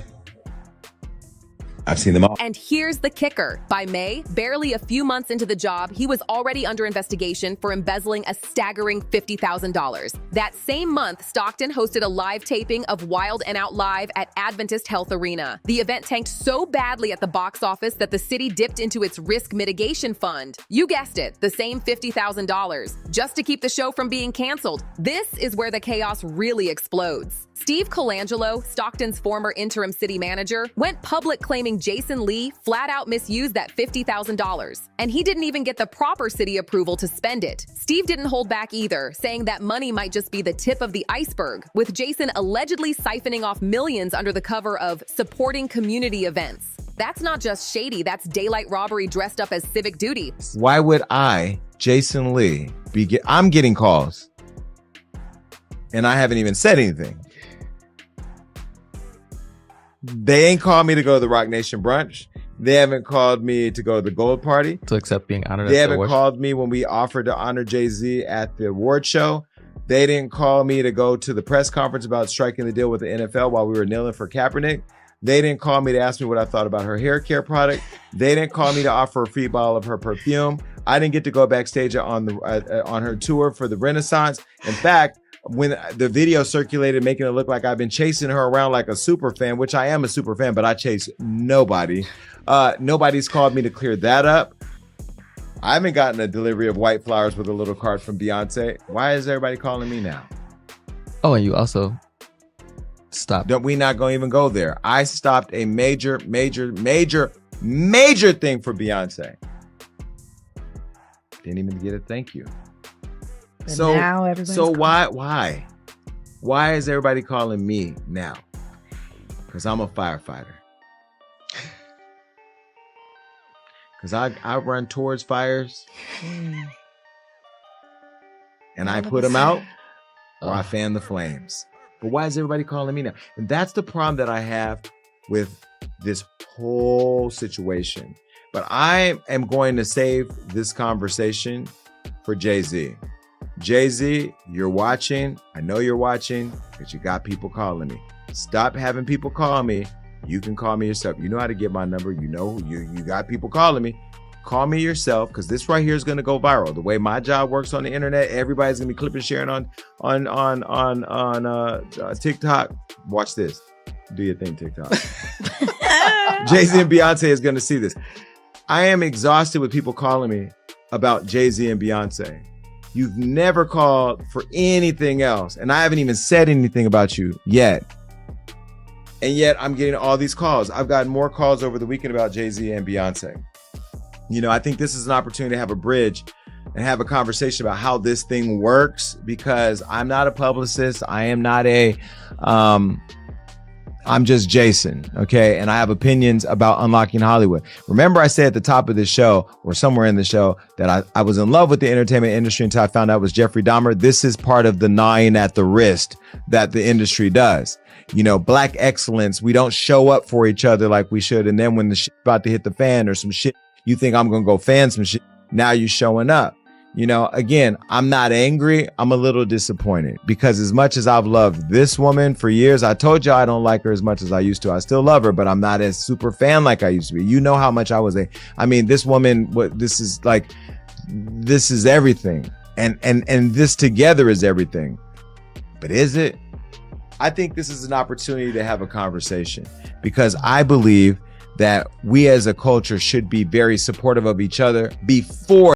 I've seen them all. And here's the kicker. By May, barely a few months into the job, he was already under investigation for embezzling a staggering $50,000. That same month, Stockton hosted a live taping of Wild and Out Live at Adventist Health Arena. The event tanked so badly at the box office that the city dipped into its risk mitigation fund. You guessed it, the same $50,000, just to keep the show from being canceled. This is where the chaos really explodes. Steve Colangelo, Stockton's former interim city manager, went public claiming Jason Lee flat out misused that $50,000. And he didn't even get the proper city approval to spend it. Steve didn't hold back either, saying that money might just be the tip of the iceberg, with Jason allegedly siphoning off millions under the cover of supporting community events. That's not just shady, that's daylight robbery dressed up as civic duty. Why would I, Jason Lee, I'm getting calls, and I haven't even said anything. They ain't called me to go to the Rock Nation brunch. They haven't called me to go to the Gold Party. To accept being honored. They haven't called me when we offered to honor Jay-Z at the award show. They didn't call me to go to the press conference about striking the deal with the NFL while we were kneeling for Kaepernick. They didn't call me to ask me what I thought about her hair care product. They didn't call me to offer a free bottle of her perfume. I didn't get to go backstage on her tour for the Renaissance. In fact, when the video circulated making it look like I've been chasing her around like a super fan, which I am a super fan, but I chase nobody. Nobody's called me to clear that up. I haven't gotten a delivery of white flowers with a little card from Beyonce. Why is everybody calling me now? Oh, and you also stopped. We not going to even go there. I stopped a major thing for Beyonce. Didn't even get a thank you. But now everybody's why is everybody calling me now? Because I'm a firefighter. Because I run towards fires and I put them out or I fan the flames. But why is everybody calling me now? And that's the problem that I have with this whole situation. But I am going to save this conversation for Jay-Z. Jay-Z, you're watching. I know you're watching because you got people calling me. Stop having people call me. You can call me yourself. You know how to get my number. You know you got people calling me. Call me yourself because this right here is going to go viral. The way my job works on the internet, everybody's going to be clipping, sharing on TikTok. Watch this. Do your thing, TikTok. Jay-Z and Beyonce is going to see this. I am exhausted with people calling me about Jay-Z and Beyonce. You've never called for anything else. And I haven't even said anything about you yet. And yet I'm getting all these calls. I've gotten more calls over the weekend about Jay-Z and Beyonce. You know, I think this is an opportunity to have a bridge and have a conversation about how this thing works because I'm not a publicist. I am not I'm just Jason, okay? And I have opinions about unlocking Hollywood. Remember I said at the top of this show or somewhere in the show that I was in love with the entertainment industry until I found out it was Jeffrey Dahmer. This is part of the gnawing at the wrist that the industry does. You know, black excellence, we don't show up for each other like we should. And then when the shit's about to hit the fan or some shit, you think I'm going to go fan some shit. Now you're showing up. You know, again, I'm not angry. I'm a little disappointed because as much as I've loved this woman for years, I told you I don't like her as much as I used to. I still love her, but I'm not as super fan like I used to be. You know how much I was this woman, this is everything. And this together is everything. But is it? I think this is an opportunity to have a conversation because I believe that we as a culture should be very supportive of each other before